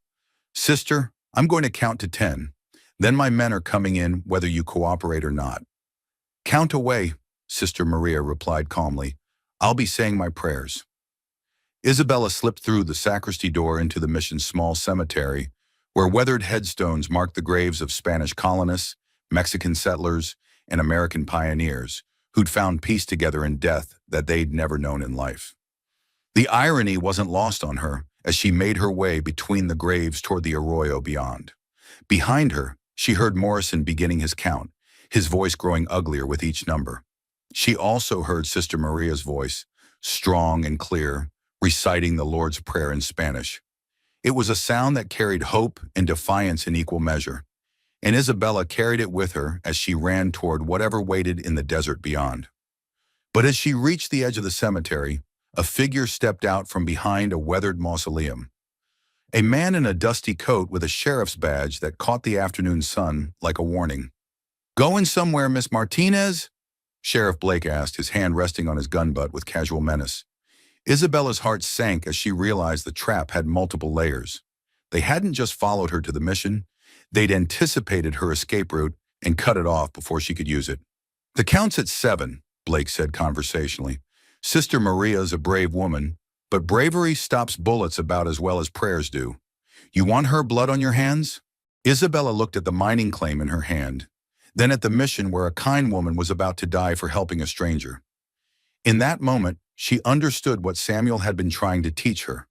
Sister, I'm going to count to 10. Then my men are coming in whether you cooperate or not. Count away, Sister Maria replied calmly. I'll be saying my prayers. Isabella slipped through the sacristy door into the mission's small cemetery, where weathered headstones marked the graves of Spanish colonists, Mexican settlers, and American pioneers who'd found peace together in death that they'd never known in life. The irony wasn't lost on her as she made her way between the graves toward the arroyo beyond. Behind her, she heard Morrison beginning his count, his voice growing uglier with each number. She also heard Sister Maria's voice, strong and clear, reciting the Lord's Prayer in Spanish. It was a sound that carried hope and defiance in equal measure, and Isabella carried it with her as she ran toward whatever waited in the desert beyond. But as she reached the edge of the cemetery, a figure stepped out from behind a weathered mausoleum. A man in a dusty coat with a sheriff's badge that caught the afternoon sun like a warning. "Going somewhere, Miss Martinez?" Sheriff Blake asked, his hand resting on his gun butt with casual menace. Isabella's heart sank as she realized the trap had multiple layers. They hadn't just followed her to the mission, they'd anticipated her escape route and cut it off before she could use it. "The count's at 7, Blake said conversationally. "Sister Maria's a brave woman, but bravery stops bullets about as well as prayers do. You want her blood on your hands?" Isabella looked at the mining claim in her hand, then at the mission where a kind woman was about to die for helping a stranger. In that moment, she understood what Samuel had been trying to teach her.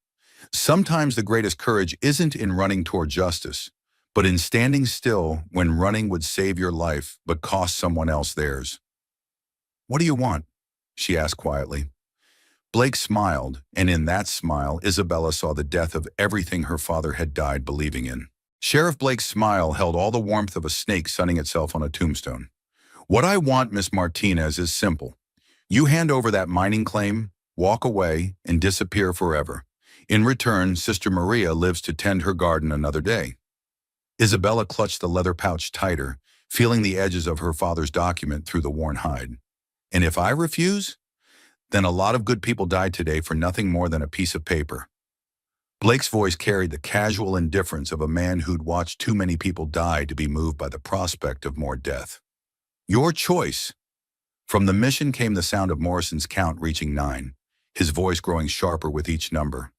Sometimes the greatest courage isn't in running toward justice, but in standing still when running would save your life but cost someone else theirs. "What do you want?" she asked quietly. Blake smiled, and in that smile, Isabella saw the death of everything her father had died believing in. Sheriff Blake's smile held all the warmth of a snake sunning itself on a tombstone. "What I want, Miss Martinez, is simple. You hand over that mining claim, walk away, and disappear forever. In return, Sister Maria lives to tend her garden another day." Isabella clutched the leather pouch tighter, feeling the edges of her father's document through the worn hide. "And if I refuse? Then a lot of good people died today for nothing more than a piece of paper." Blake's voice carried the casual indifference of a man who'd watched too many people die to be moved by the prospect of more death. "Your choice." From the mission came the sound of Morrison's count reaching 9, his voice growing sharper with each number.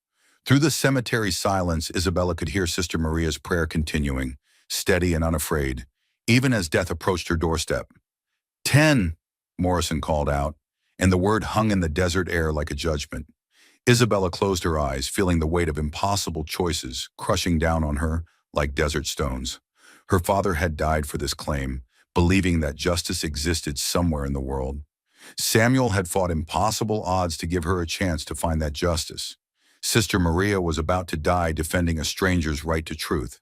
Through the cemetery silence, Isabella could hear Sister Maria's prayer continuing, steady and unafraid, even as death approached her doorstep. 10, Morrison called out, and the word hung in the desert air like a judgment. Isabella closed her eyes, feeling the weight of impossible choices crushing down on her like desert stones. Her father had died for this claim, believing that justice existed somewhere in the world. Samuel had fought impossible odds to give her a chance to find that justice. Sister Maria was about to die defending a stranger's right to truth,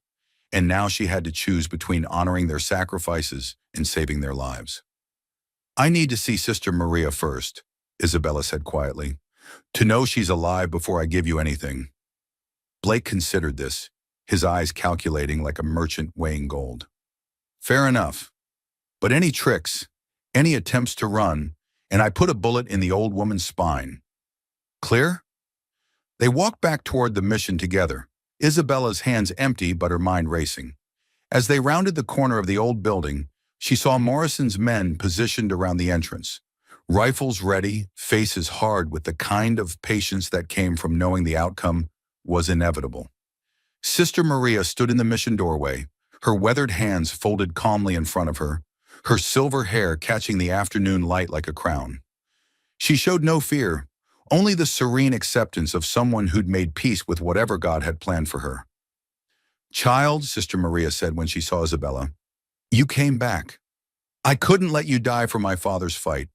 and now she had to choose between honoring their sacrifices and saving their lives. "I need to see Sister Maria first," Isabella said quietly, "to know she's alive before I give you anything." Blake considered this, his eyes calculating like a merchant weighing gold. "Fair enough. But any tricks, any attempts to run, and I put a bullet in the old woman's spine. Clear?" They walked back toward the mission together, Isabella's hands empty but her mind racing. As they rounded the corner of the old building, she saw Morrison's men positioned around the entrance, rifles ready, faces hard with the kind of patience that came from knowing the outcome was inevitable. Sister Maria stood in the mission doorway, her weathered hands folded calmly in front of her, her silver hair catching the afternoon light like a crown. She showed no fear, only the serene acceptance of someone who'd made peace with whatever God had planned for her. "Child," Sister Maria said when she saw Isabella, "you came back. I couldn't let you die for my father's fight,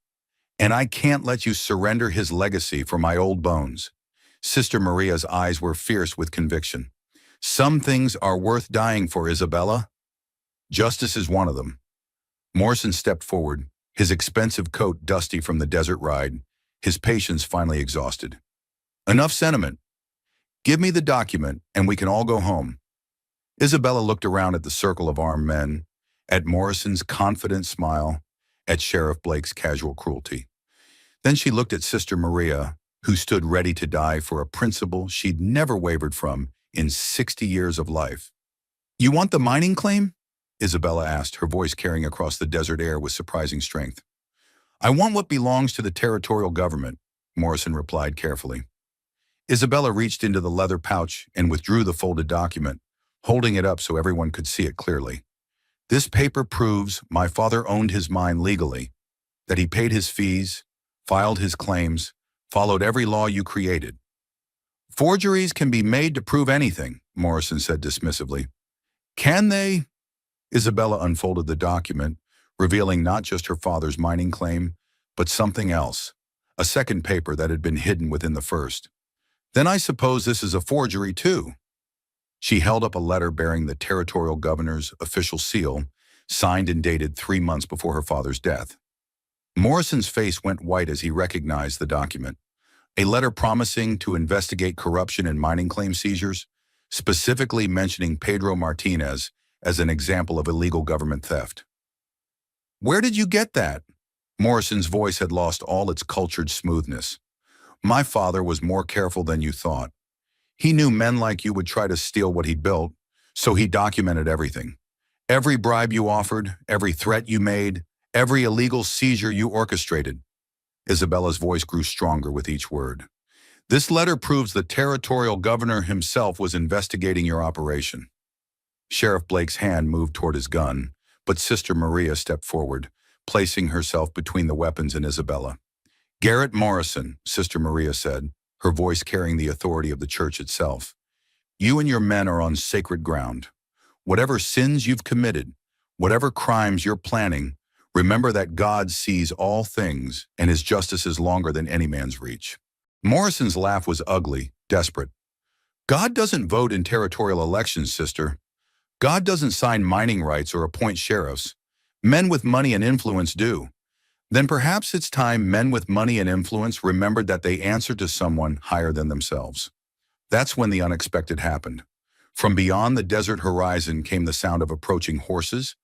and I can't let you surrender his legacy for my old bones." Sister Maria's eyes were fierce with conviction. "Some things are worth dying for, Isabella. Justice is one of them." Morrison stepped forward, his expensive coat dusty from the desert ride, his patience finally exhausted. "Enough sentiment. Give me the document, and we can all go home." Isabella looked around at the circle of armed men, at Morrison's confident smile, at Sheriff Blake's casual cruelty. Then she looked at Sister Maria, who stood ready to die for a principle she'd never wavered from in 60 years of life. "You want the mining claim?" Isabella asked, her voice carrying across the desert air with surprising strength. I want what belongs to the territorial government, Morrison replied carefully. Isabella reached into the leather pouch and withdrew the folded document, holding it up so everyone could see it clearly. This paper proves my father owned his mine legally, that he paid his fees, filed his claims, followed every law you created. Forgeries can be made to prove anything, Morrison said dismissively. Can they? Isabella unfolded the document, revealing not just her father's mining claim, but something else, a second paper that had been hidden within the first. Then I suppose this is a forgery too. She held up a letter bearing the territorial governor's official seal, signed and dated 3 months before her father's death. Morrison's face went white as he recognized the document. A letter promising to investigate corruption in mining claim seizures, specifically mentioning Pedro Martinez as an example of illegal government theft. Where did you get that? Morrison's voice had lost all its cultured smoothness. My father was more careful than you thought. He knew men like you would try to steal what he built, so he documented everything. Every bribe you offered, every threat you made, every illegal seizure you orchestrated. Isabella's voice grew stronger with each word. This letter proves the territorial governor himself was investigating your operation. Sheriff Blake's hand moved toward his gun, but Sister Maria stepped forward, placing herself between the weapons and Isabella. Garrett Morrison, Sister Maria said, her voice carrying the authority of the church itself. You and your men are on sacred ground. Whatever sins you've committed, whatever crimes you're planning, remember that God sees all things and his justice is longer than any man's reach. Morrison's laugh was ugly, desperate. God doesn't vote in territorial elections, sister. God doesn't sign mining rights or appoint sheriffs. Men with money and influence do. Then perhaps it's time men with money and influence remembered that they answer to someone higher than themselves. That's when the unexpected happened. From beyond the desert horizon came the sound of approaching horses,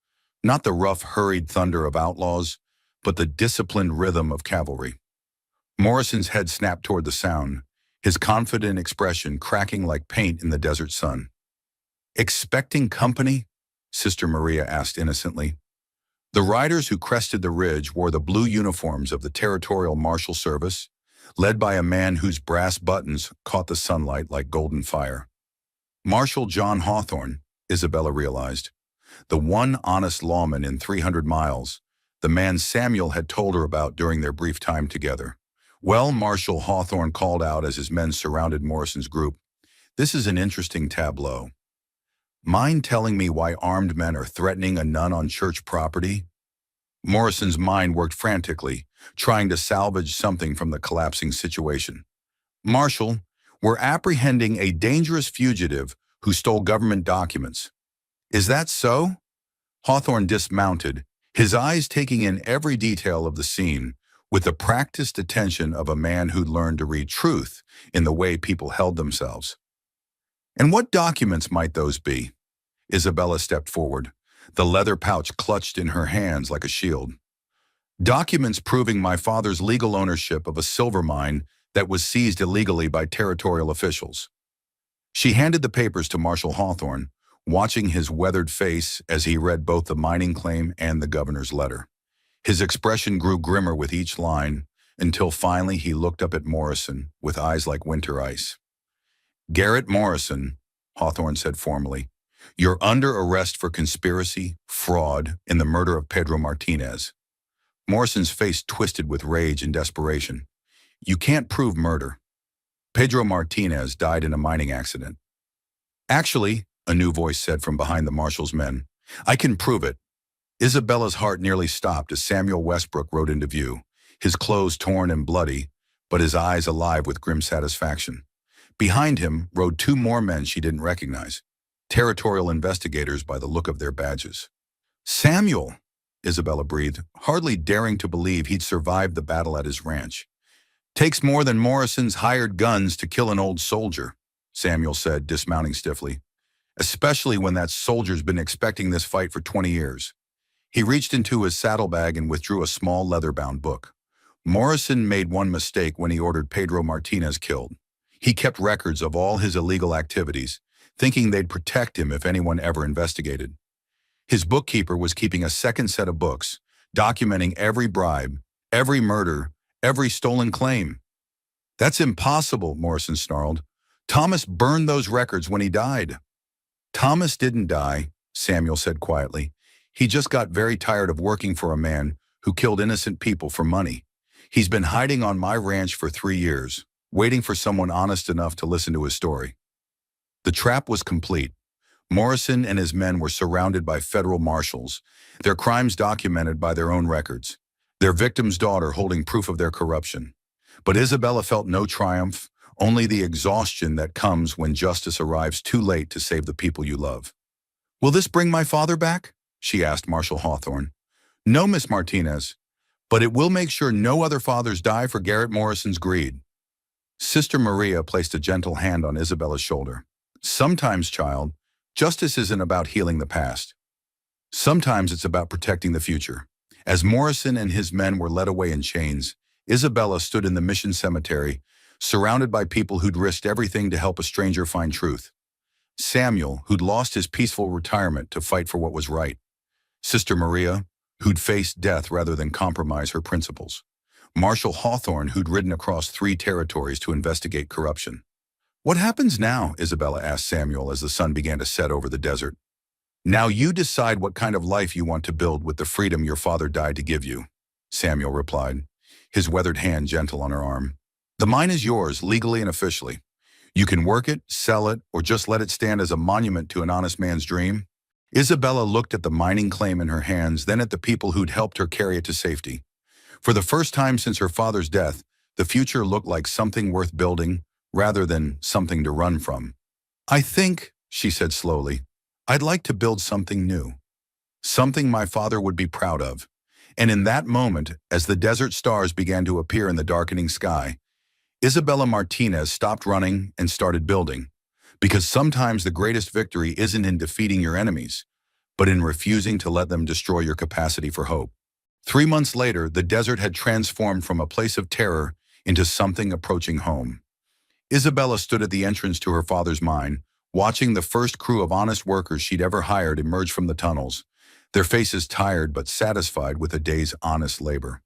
not the rough, hurried thunder of outlaws, but the disciplined rhythm of cavalry. Morrison's head snapped toward the sound, his confident expression cracking like paint in the desert sun. Expecting company? Sister Maria asked innocently. The riders who crested the ridge wore the blue uniforms of the Territorial Marshal Service, led by a man whose brass buttons caught the sunlight like golden fire. Marshal John Hawthorne, Isabella realized. The one honest lawman in 300 miles, the man Samuel had told her about during their brief time together. Well, Marshal Hawthorne called out as his men surrounded Morrison's group. This is an interesting tableau. Mind telling me why armed men are threatening a nun on church property? Morrison's mind worked frantically, trying to salvage something from the collapsing situation. Marshal, we're apprehending a dangerous fugitive who stole government documents. Is that so? Hawthorne dismounted, his eyes taking in every detail of the scene, with the practiced attention of a man who'd learned to read truth in the way people held themselves. And what documents might those be? Isabella stepped forward, the leather pouch clutched in her hands like a shield. Documents proving my father's legal ownership of a silver mine that was seized illegally by territorial officials. She handed the papers to Marshal Hawthorne, watching his weathered face as he read both the mining claim and the governor's letter. His expression grew grimmer with each line, until finally he looked up at Morrison with eyes like winter ice. Garrett Morrison, Hawthorne said formally, you're under arrest for conspiracy, fraud, and the murder of Pedro Martinez. Morrison's face twisted with rage and desperation. You can't prove murder. Pedro Martinez died in a mining accident. Actually, a new voice said from behind the marshal's men, I can prove it. Isabella's heart nearly stopped as Samuel Westbrook rode into view, his clothes torn and bloody, but his eyes alive with grim satisfaction. Behind him rode 2 more men she didn't recognize, territorial investigators by the look of their badges. Samuel, Isabella breathed, hardly daring to believe he'd survived the battle at his ranch. Takes more than Morrison's hired guns to kill an old soldier, Samuel said, dismounting stiffly, especially when that soldier's been expecting this fight for 20 years. He reached into his saddlebag and withdrew a small leather-bound book. Morrison made one mistake when he ordered Pedro Martinez killed. He kept records of all his illegal activities, thinking they'd protect him if anyone ever investigated. His bookkeeper was keeping a second set of books, documenting every bribe, Every murder, every stolen claim. That's impossible, Morrison snarled. Thomas burned those records when he died. Thomas didn't die, Samuel said quietly. He just got very tired of working for a man who killed innocent people for money. He's been hiding on my ranch for 3 years, waiting for someone honest enough to listen to his story. The trap was complete. Morrison and his men were surrounded by federal marshals, their crimes documented by their own records, their victim's daughter holding proof of their corruption. But Isabella felt no triumph, only the exhaustion that comes when justice arrives too late to save the people you love. "Will this bring my father back?" she asked Marshal Hawthorne. "No, Miss Martinez, but it will make sure no other fathers die for Garrett Morrison's greed." Sister Maria placed a gentle hand on Isabella's shoulder. "Sometimes, child, justice isn't about healing the past. Sometimes it's about protecting the future." As Morrison and his men were led away in chains, Isabella stood in the mission cemetery, surrounded by people who'd risked everything to help a stranger find truth. Samuel, who'd lost his peaceful retirement to fight for what was right. Sister Maria, who'd faced death rather than compromise her principles. Marshal Hawthorne, who'd ridden across 3 territories to investigate corruption. "What happens now?" Isabella asked Samuel as the sun began to set over the desert. "Now you decide what kind of life you want to build with the freedom your father died to give you," Samuel replied, his weathered hand gentle on her arm. "The mine is yours, legally and officially. You can work it, sell it, or just let it stand as a monument to an honest man's dream." Isabella looked at the mining claim in her hands, then at the people who'd helped her carry it to safety. For the first time since her father's death, the future looked like something worth building, rather than something to run from. "I think," she said slowly, "I'd like to build something new. Something my father would be proud of." And in that moment, as the desert stars began to appear in the darkening sky, Isabella Martinez stopped running and started building. Because sometimes the greatest victory isn't in defeating your enemies, but in refusing to let them destroy your capacity for hope. 3 months later, the desert had transformed from a place of terror into something approaching home. Isabella stood at the entrance to her father's mine, watching the first crew of honest workers she'd ever hired emerge from the tunnels, their faces tired but satisfied with a day's honest labor.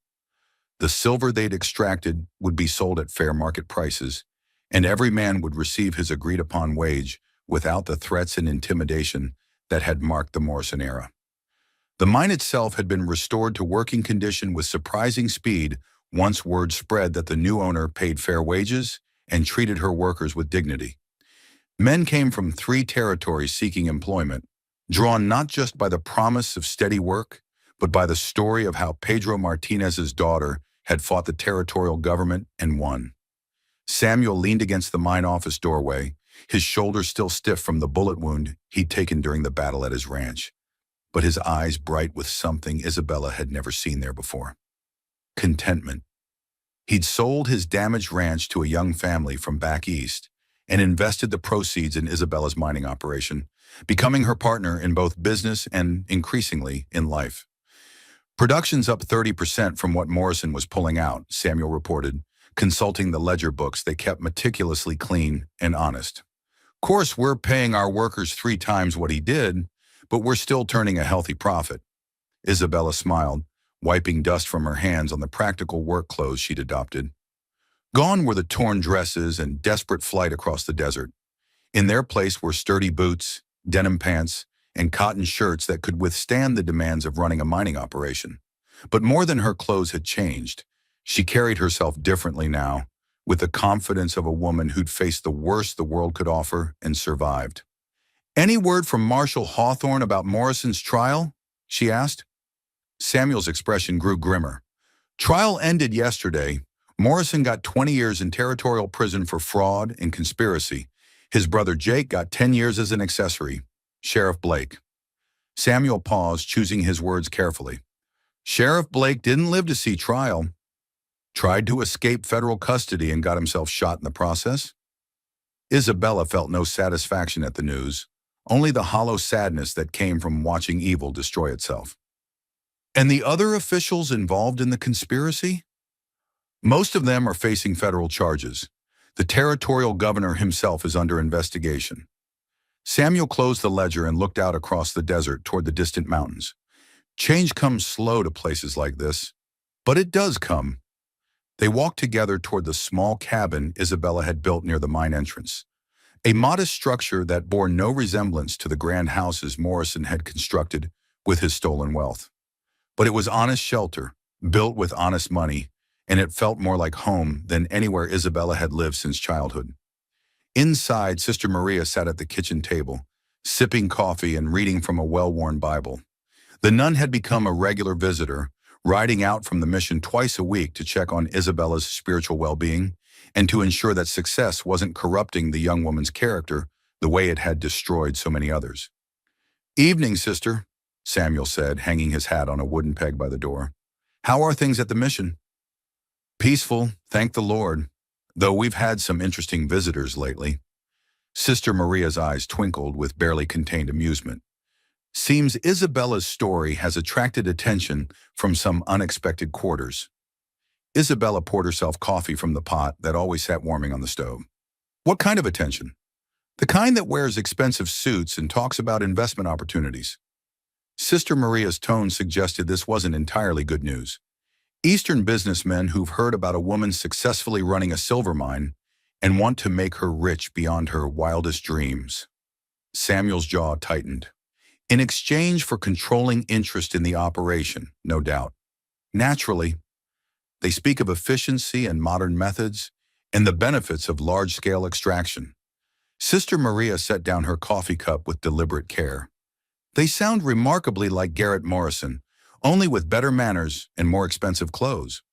The silver they'd extracted would be sold at fair market prices, and every man would receive his agreed-upon wage without the threats and intimidation that had marked the Morrison era. The mine itself had been restored to working condition with surprising speed once word spread that the new owner paid fair wages and treated her workers with dignity. Men came from 3 territories seeking employment, drawn not just by the promise of steady work, but by the story of how Pedro Martinez's daughter had fought the territorial government and won. Samuel leaned against the mine office doorway, his shoulders still stiff from the bullet wound he'd taken during the battle at his ranch, but his eyes bright with something Isabella had never seen there before. Contentment. He'd sold his damaged ranch to a young family from back east and invested the proceeds in Isabella's mining operation, becoming her partner in both business and, increasingly, in life. "Production's up 30% from what Morrison was pulling out," Samuel reported, consulting the ledger books they kept meticulously clean and honest. "Course, we're paying our workers 3 times what he did, but we're still turning a healthy profit." Isabella smiled, wiping dust from her hands on the practical work clothes she'd adopted. Gone were the torn dresses and desperate flight across the desert. In their place were sturdy boots, denim pants, and cotton shirts that could withstand the demands of running a mining operation. But more than her clothes had changed, she carried herself differently now, with the confidence of a woman who'd faced the worst the world could offer and survived. "Any word from Marshal Hawthorne about Morrison's trial?" she asked. Samuel's expression grew grimmer. "Trial ended yesterday. Morrison got 20 years in territorial prison for fraud and conspiracy. His brother Jake got 10 years as an accessory. Sheriff Blake." Samuel paused, choosing his words carefully. "Sheriff Blake didn't live to see trial. Tried to escape federal custody and got himself shot in the process." Isabella felt no satisfaction at the news, only the hollow sadness that came from watching evil destroy itself. "And the other officials involved in the conspiracy?" "Most of them are facing federal charges. The territorial governor himself is under investigation." Samuel closed the ledger and looked out across the desert toward the distant mountains. "Change comes slow to places like this." But it does come. They walked together toward the small cabin Isabella had built near the mine entrance, a modest structure that bore no resemblance to the grand houses Morrison had constructed with his stolen wealth. But it was honest shelter, built with honest money, and it felt more like home than anywhere Isabella had lived since childhood. Inside, Sister Maria sat at the kitchen table, sipping coffee and reading from a well-worn Bible. The nun had become a regular visitor, riding out from the mission twice a week to check on Isabella's spiritual well-being and to ensure that success wasn't corrupting the young woman's character the way it had destroyed so many others. "Evening, sister," Samuel said, hanging his hat on a wooden peg by the door. "How are things at the mission?" "Peaceful, thank the Lord, though we've had some interesting visitors lately." Sister Maria's eyes twinkled with barely contained amusement. "Seems Isabella's story has attracted attention from some unexpected quarters." Isabella poured herself coffee from the pot that always sat warming on the stove. "What kind of attention?" "The kind that wears expensive suits and talks about investment opportunities." Sister Maria's tone suggested this wasn't entirely good news. Eastern businessmen who've heard about a woman successfully running a silver mine and want to make her rich beyond her wildest dreams. Samuel's jaw tightened. In exchange for controlling interest in the operation, no doubt. Naturally, they speak of efficiency and modern methods and the benefits of large-scale extraction. Sister Maria set down her coffee cup with deliberate care. "They sound remarkably like Garrett Morrison, only with better manners and more expensive clothes."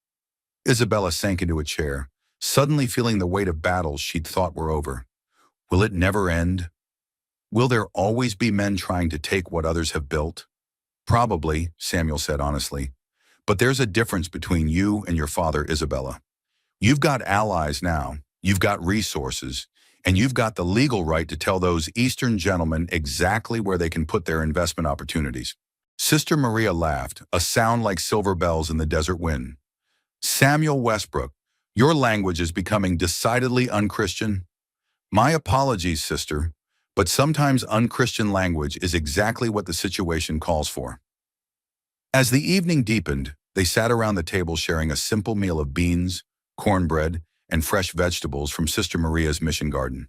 Isabella sank into a chair, suddenly feeling the weight of battles she'd thought were over. Will it never end? Will there always be men trying to take what others have built? "Probably," Samuel said honestly. "But there's a difference between you and your father, Isabella. You've got allies now, you've got resources, and you've got the legal right to tell those Eastern gentlemen exactly where they can put their investment opportunities." Sister Maria laughed, a sound like silver bells in the desert wind. "Samuel Westbrook, your language is becoming decidedly unchristian." "My apologies, sister, but sometimes unchristian language is exactly what the situation calls for." As the evening deepened, they sat around the table sharing a simple meal of beans, cornbread, and fresh vegetables from Sister Maria's mission garden.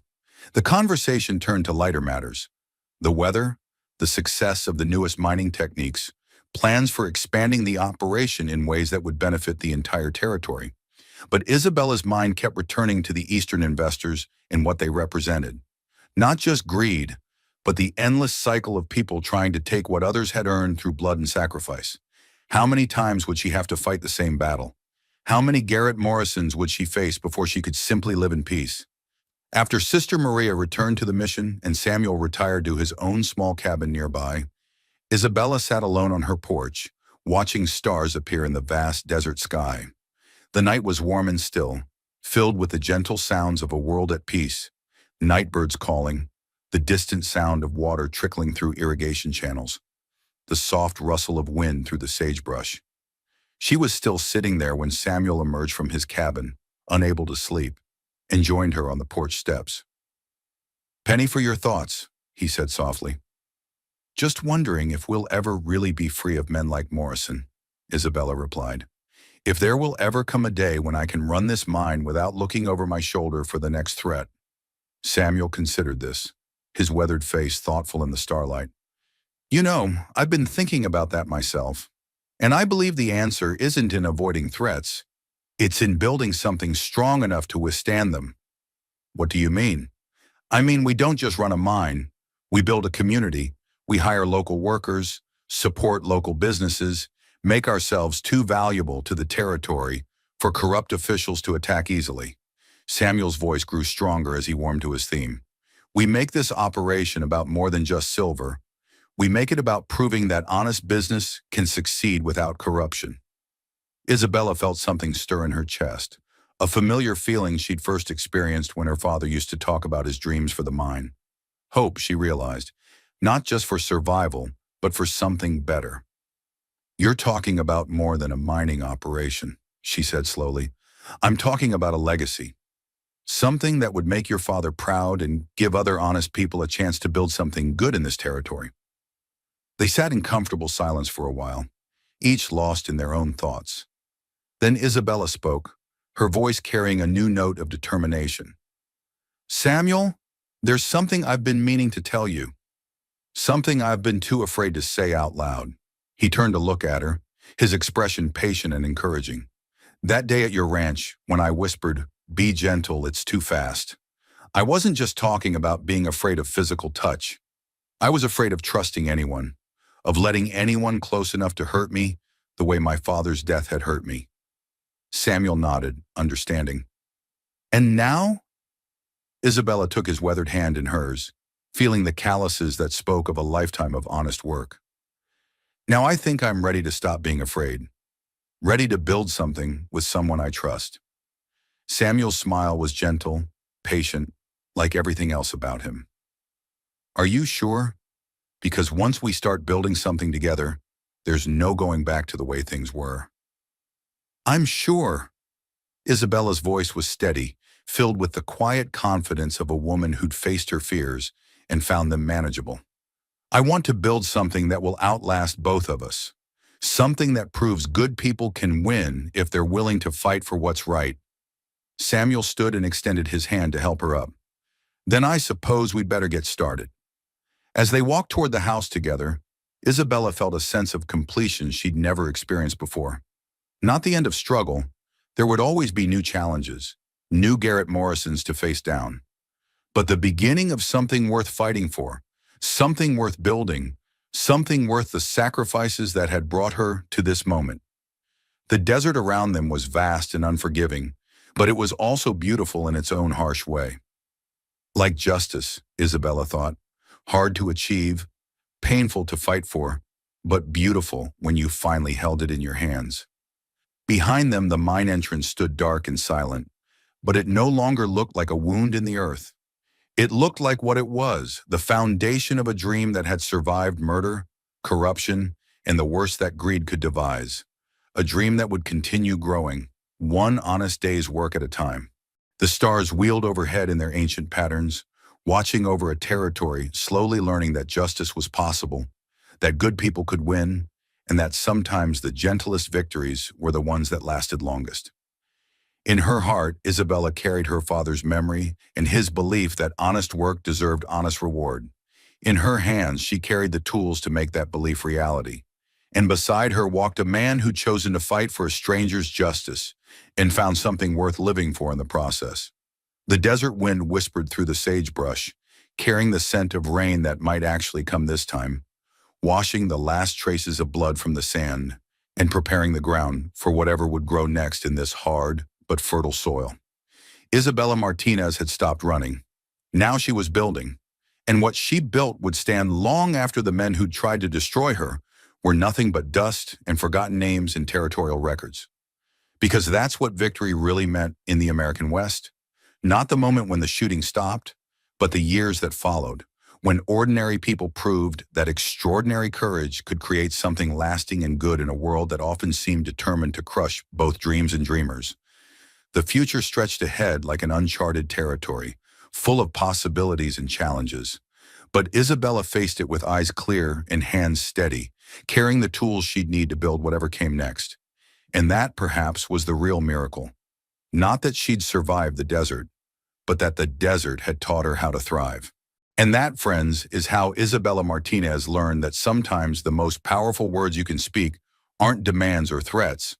The conversation turned to lighter matters: the weather, the success of the newest mining techniques, plans for expanding the operation in ways that would benefit the entire territory. But Isabella's mind kept returning to the Eastern investors and what they represented. Not just greed, but the endless cycle of people trying to take what others had earned through blood and sacrifice. How many times would she have to fight the same battle? How many Garrett Morrisons would she face before she could simply live in peace? After Sister Maria returned to the mission and Samuel retired to his own small cabin nearby, Isabella sat alone on her porch, watching stars appear in the vast desert sky. The night was warm and still, filled with the gentle sounds of a world at peace: nightbirds calling, the distant sound of water trickling through irrigation channels, the soft rustle of wind through the sagebrush. She was still sitting there when Samuel emerged from his cabin, unable to sleep, and joined her on the porch steps. "Penny for your thoughts," he said softly. "Just wondering if we'll ever really be free of men like Morrison," Isabella replied. "If there will ever come a day when I can run this mine without looking over my shoulder for the next threat." Samuel considered this, his weathered face thoughtful in the starlight. "You know, I've been thinking about that myself, and I believe the answer isn't in avoiding threats. It's in building something strong enough to withstand them." "What do you mean?" "I mean, we don't just run a mine. We build a community. We hire local workers, support local businesses, make ourselves too valuable to the territory for corrupt officials to attack easily." Samuel's voice grew stronger as he warmed to his theme. "We make this operation about more than just silver. We make it about proving that honest business can succeed without corruption." Isabella felt something stir in her chest, a familiar feeling she'd first experienced when her father used to talk about his dreams for the mine. Hope, she realized, not just for survival, but for something better. "You're talking about more than a mining operation," she said slowly. "I'm talking about a legacy. Something that would make your father proud and give other honest people a chance to build something good in this territory." They sat in comfortable silence for a while, each lost in their own thoughts. Then Isabella spoke, her voice carrying a new note of determination. Samuel, there's something I've been meaning to tell you. Something I've been too afraid to say out loud. He turned to look at her, his expression patient and encouraging. That day at your ranch, when I whispered, "Be gentle, it's too fast," I wasn't just talking about being afraid of physical touch. I was afraid of trusting anyone, of letting anyone close enough to hurt me the way my father's death had hurt me. Samuel nodded, understanding. And now? Isabella took his weathered hand in hers, feeling the calluses that spoke of a lifetime of honest work. Now I think I'm ready to stop being afraid, ready to build something with someone I trust. Samuel's smile was gentle, patient, like everything else about him. Are you sure? Because once we start building something together, there's no going back to the way things were. I'm sure. Isabella's voice was steady, filled with the quiet confidence of a woman who'd faced her fears and found them manageable. I want to build something that will outlast both of us. Something that proves good people can win if they're willing to fight for what's right. Samuel stood and extended his hand to help her up. Then I suppose we'd better get started. As they walked toward the house together, Isabella felt a sense of completion she'd never experienced before. Not the end of struggle. There would always be new challenges, new Garrett Morrisons to face down. But the beginning of something worth fighting for, something worth building, something worth the sacrifices that had brought her to this moment. The desert around them was vast and unforgiving, but it was also beautiful in its own harsh way. Like justice, Isabella thought, hard to achieve, painful to fight for, but beautiful when you finally held it in your hands. Behind them, the mine entrance stood dark and silent, but it no longer looked like a wound in the earth. It looked like what it was, the foundation of a dream that had survived murder, corruption, and the worst that greed could devise. A dream that would continue growing, one honest day's work at a time. The stars wheeled overhead in their ancient patterns, watching over a territory, slowly learning that justice was possible, that good people could win, and that sometimes the gentlest victories were the ones that lasted longest. In her heart, Isabella carried her father's memory and his belief that honest work deserved honest reward. In her hands, she carried the tools to make that belief reality. And beside her walked a man who'd chosen to fight for a stranger's justice and found something worth living for in the process. The desert wind whispered through the sagebrush, carrying the scent of rain that might actually come this time, washing the last traces of blood from the sand and preparing the ground for whatever would grow next in this hard but fertile soil. Isabella Martinez had stopped running. Now she was building, and what she built would stand long after the men who'd tried to destroy her were nothing but dust and forgotten names in territorial records. Because that's what victory really meant in the American West. Not the moment when the shooting stopped, but the years that followed, when ordinary people proved that extraordinary courage could create something lasting and good in a world that often seemed determined to crush both dreams and dreamers. The future stretched ahead like an uncharted territory, full of possibilities and challenges. But Isabella faced it with eyes clear and hands steady, carrying the tools she'd need to build whatever came next. And that, perhaps, was the real miracle. Not that she'd survived the desert, but that the desert had taught her how to thrive. And that, friends, is how Isabella Martinez learned that sometimes the most powerful words you can speak aren't demands or threats,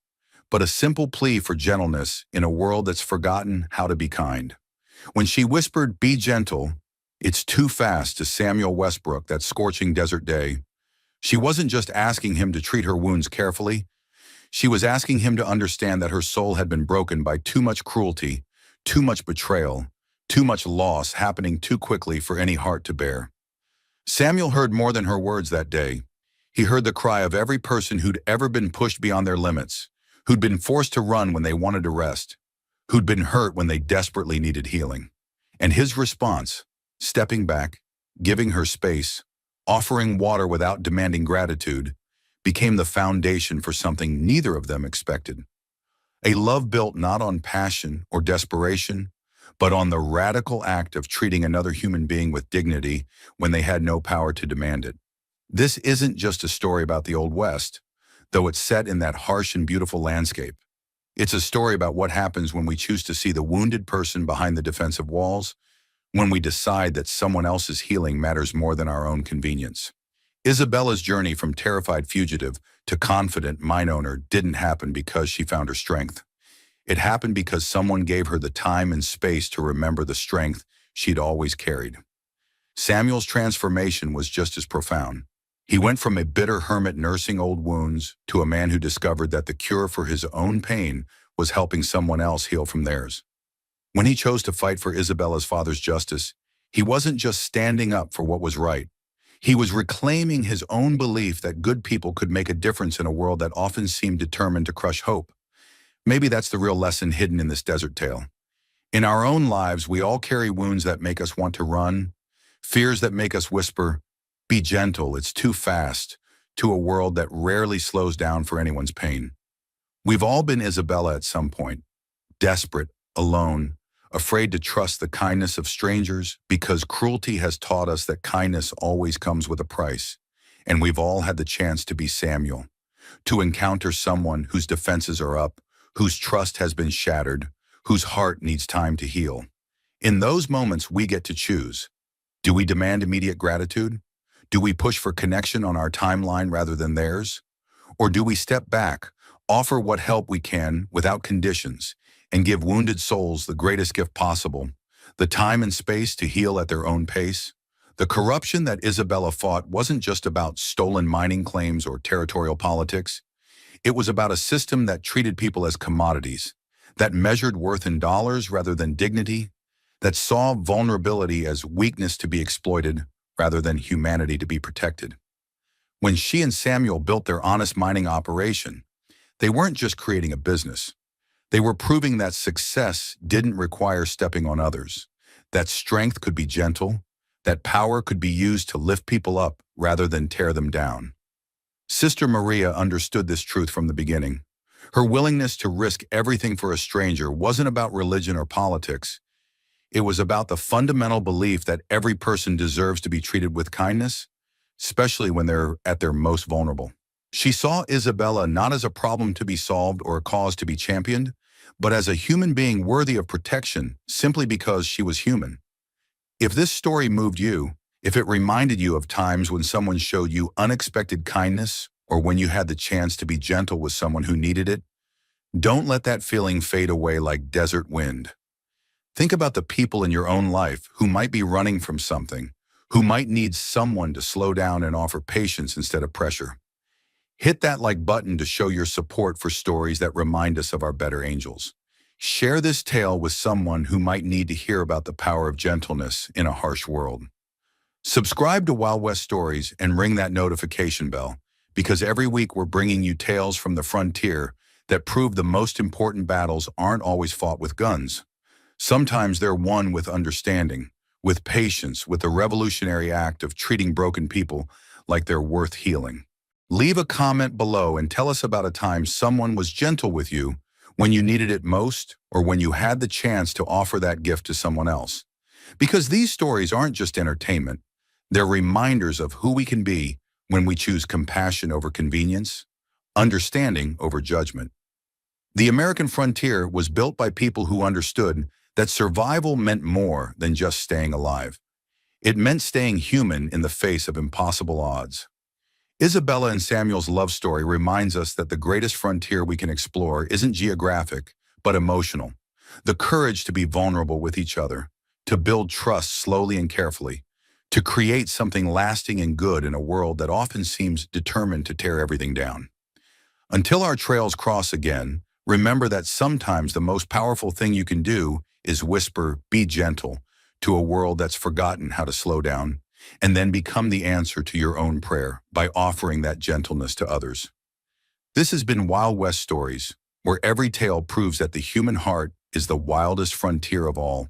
but a simple plea for gentleness in a world that's forgotten how to be kind. When she whispered, "Be gentle, it's too fast," to Samuel Westbrook that scorching desert day, she wasn't just asking him to treat her wounds carefully. She was asking him to understand that her soul had been broken by too much cruelty, too much betrayal, too much loss happening too quickly for any heart to bear. Samuel heard more than her words that day. He heard the cry of every person who'd ever been pushed beyond their limits, who'd been forced to run when they wanted to rest, who'd been hurt when they desperately needed healing. And his response, stepping back, giving her space, offering water without demanding gratitude, became the foundation for something neither of them expected. A love built not on passion or desperation, but on the radical act of treating another human being with dignity when they had no power to demand it. This isn't just a story about the Old West, though it's set in that harsh and beautiful landscape. It's a story about what happens when we choose to see the wounded person behind the defensive walls, when we decide that someone else's healing matters more than our own convenience. Isabella's journey from terrified fugitive to confident mine owner didn't happen because she found her strength. It happened because someone gave her the time and space to remember the strength she'd always carried. Samuel's transformation was just as profound. He went from a bitter hermit nursing old wounds to a man who discovered that the cure for his own pain was helping someone else heal from theirs. When he chose to fight for Isabella's father's justice, he wasn't just standing up for what was right. He was reclaiming his own belief that good people could make a difference in a world that often seemed determined to crush hope. Maybe that's the real lesson hidden in this desert tale. In our own lives, we all carry wounds that make us want to run, fears that make us whisper, "Be gentle, it's too fast," to a world that rarely slows down for anyone's pain. We've all been Isabella at some point, desperate, alone, afraid to trust the kindness of strangers because cruelty has taught us that kindness always comes with a price. And we've all had the chance to be Samuel, to encounter someone whose defenses are up, whose trust has been shattered, whose heart needs time to heal. In those moments, we get to choose. Do we demand immediate gratitude? Do we push for connection on our timeline rather than theirs? Or do we step back, offer what help we can without conditions, and give wounded souls the greatest gift possible, the time and space to heal at their own pace? The corruption that Isabella fought wasn't just about stolen mining claims or territorial politics. It was about a system that treated people as commodities, that measured worth in dollars rather than dignity, that saw vulnerability as weakness to be exploited rather than humanity to be protected. When she and Samuel built their honest mining operation, they weren't just creating a business. They were proving that success didn't require stepping on others, that strength could be gentle, that power could be used to lift people up rather than tear them down. Sister Maria understood this truth from the beginning. Her willingness to risk everything for a stranger wasn't about religion or politics. It was about the fundamental belief that every person deserves to be treated with kindness, especially when they're at their most vulnerable. She saw Isabella not as a problem to be solved or a cause to be championed, but as a human being worthy of protection simply because she was human. If this story moved you, if it reminded you of times when someone showed you unexpected kindness or when you had the chance to be gentle with someone who needed it, don't let that feeling fade away like desert wind. Think about the people in your own life who might be running from something, who might need someone to slow down and offer patience instead of pressure. Hit that like button to show your support for stories that remind us of our better angels. Share this tale with someone who might need to hear about the power of gentleness in a harsh world. Subscribe to Wild West Stories and ring that notification bell, because every week we're bringing you tales from the frontier that prove the most important battles aren't always fought with guns. Sometimes they're won with understanding, with patience, with the revolutionary act of treating broken people like they're worth healing. Leave a comment below and tell us about a time someone was gentle with you when you needed it most, or when you had the chance to offer that gift to someone else. Because these stories aren't just entertainment. They're reminders of who we can be when we choose compassion over convenience, understanding over judgment. The American frontier was built by people who understood that survival meant more than just staying alive. It meant staying human in the face of impossible odds. Isabella and Samuel's love story reminds us that the greatest frontier we can explore isn't geographic, but emotional. The courage to be vulnerable with each other, to build trust slowly and carefully, to create something lasting and good in a world that often seems determined to tear everything down. Until our trails cross again, remember that sometimes the most powerful thing you can do is whisper, "Be gentle," to a world that's forgotten how to slow down, and then become the answer to your own prayer by offering that gentleness to others. This has been Wild West Stories, where every tale proves that the human heart is the wildest frontier of all,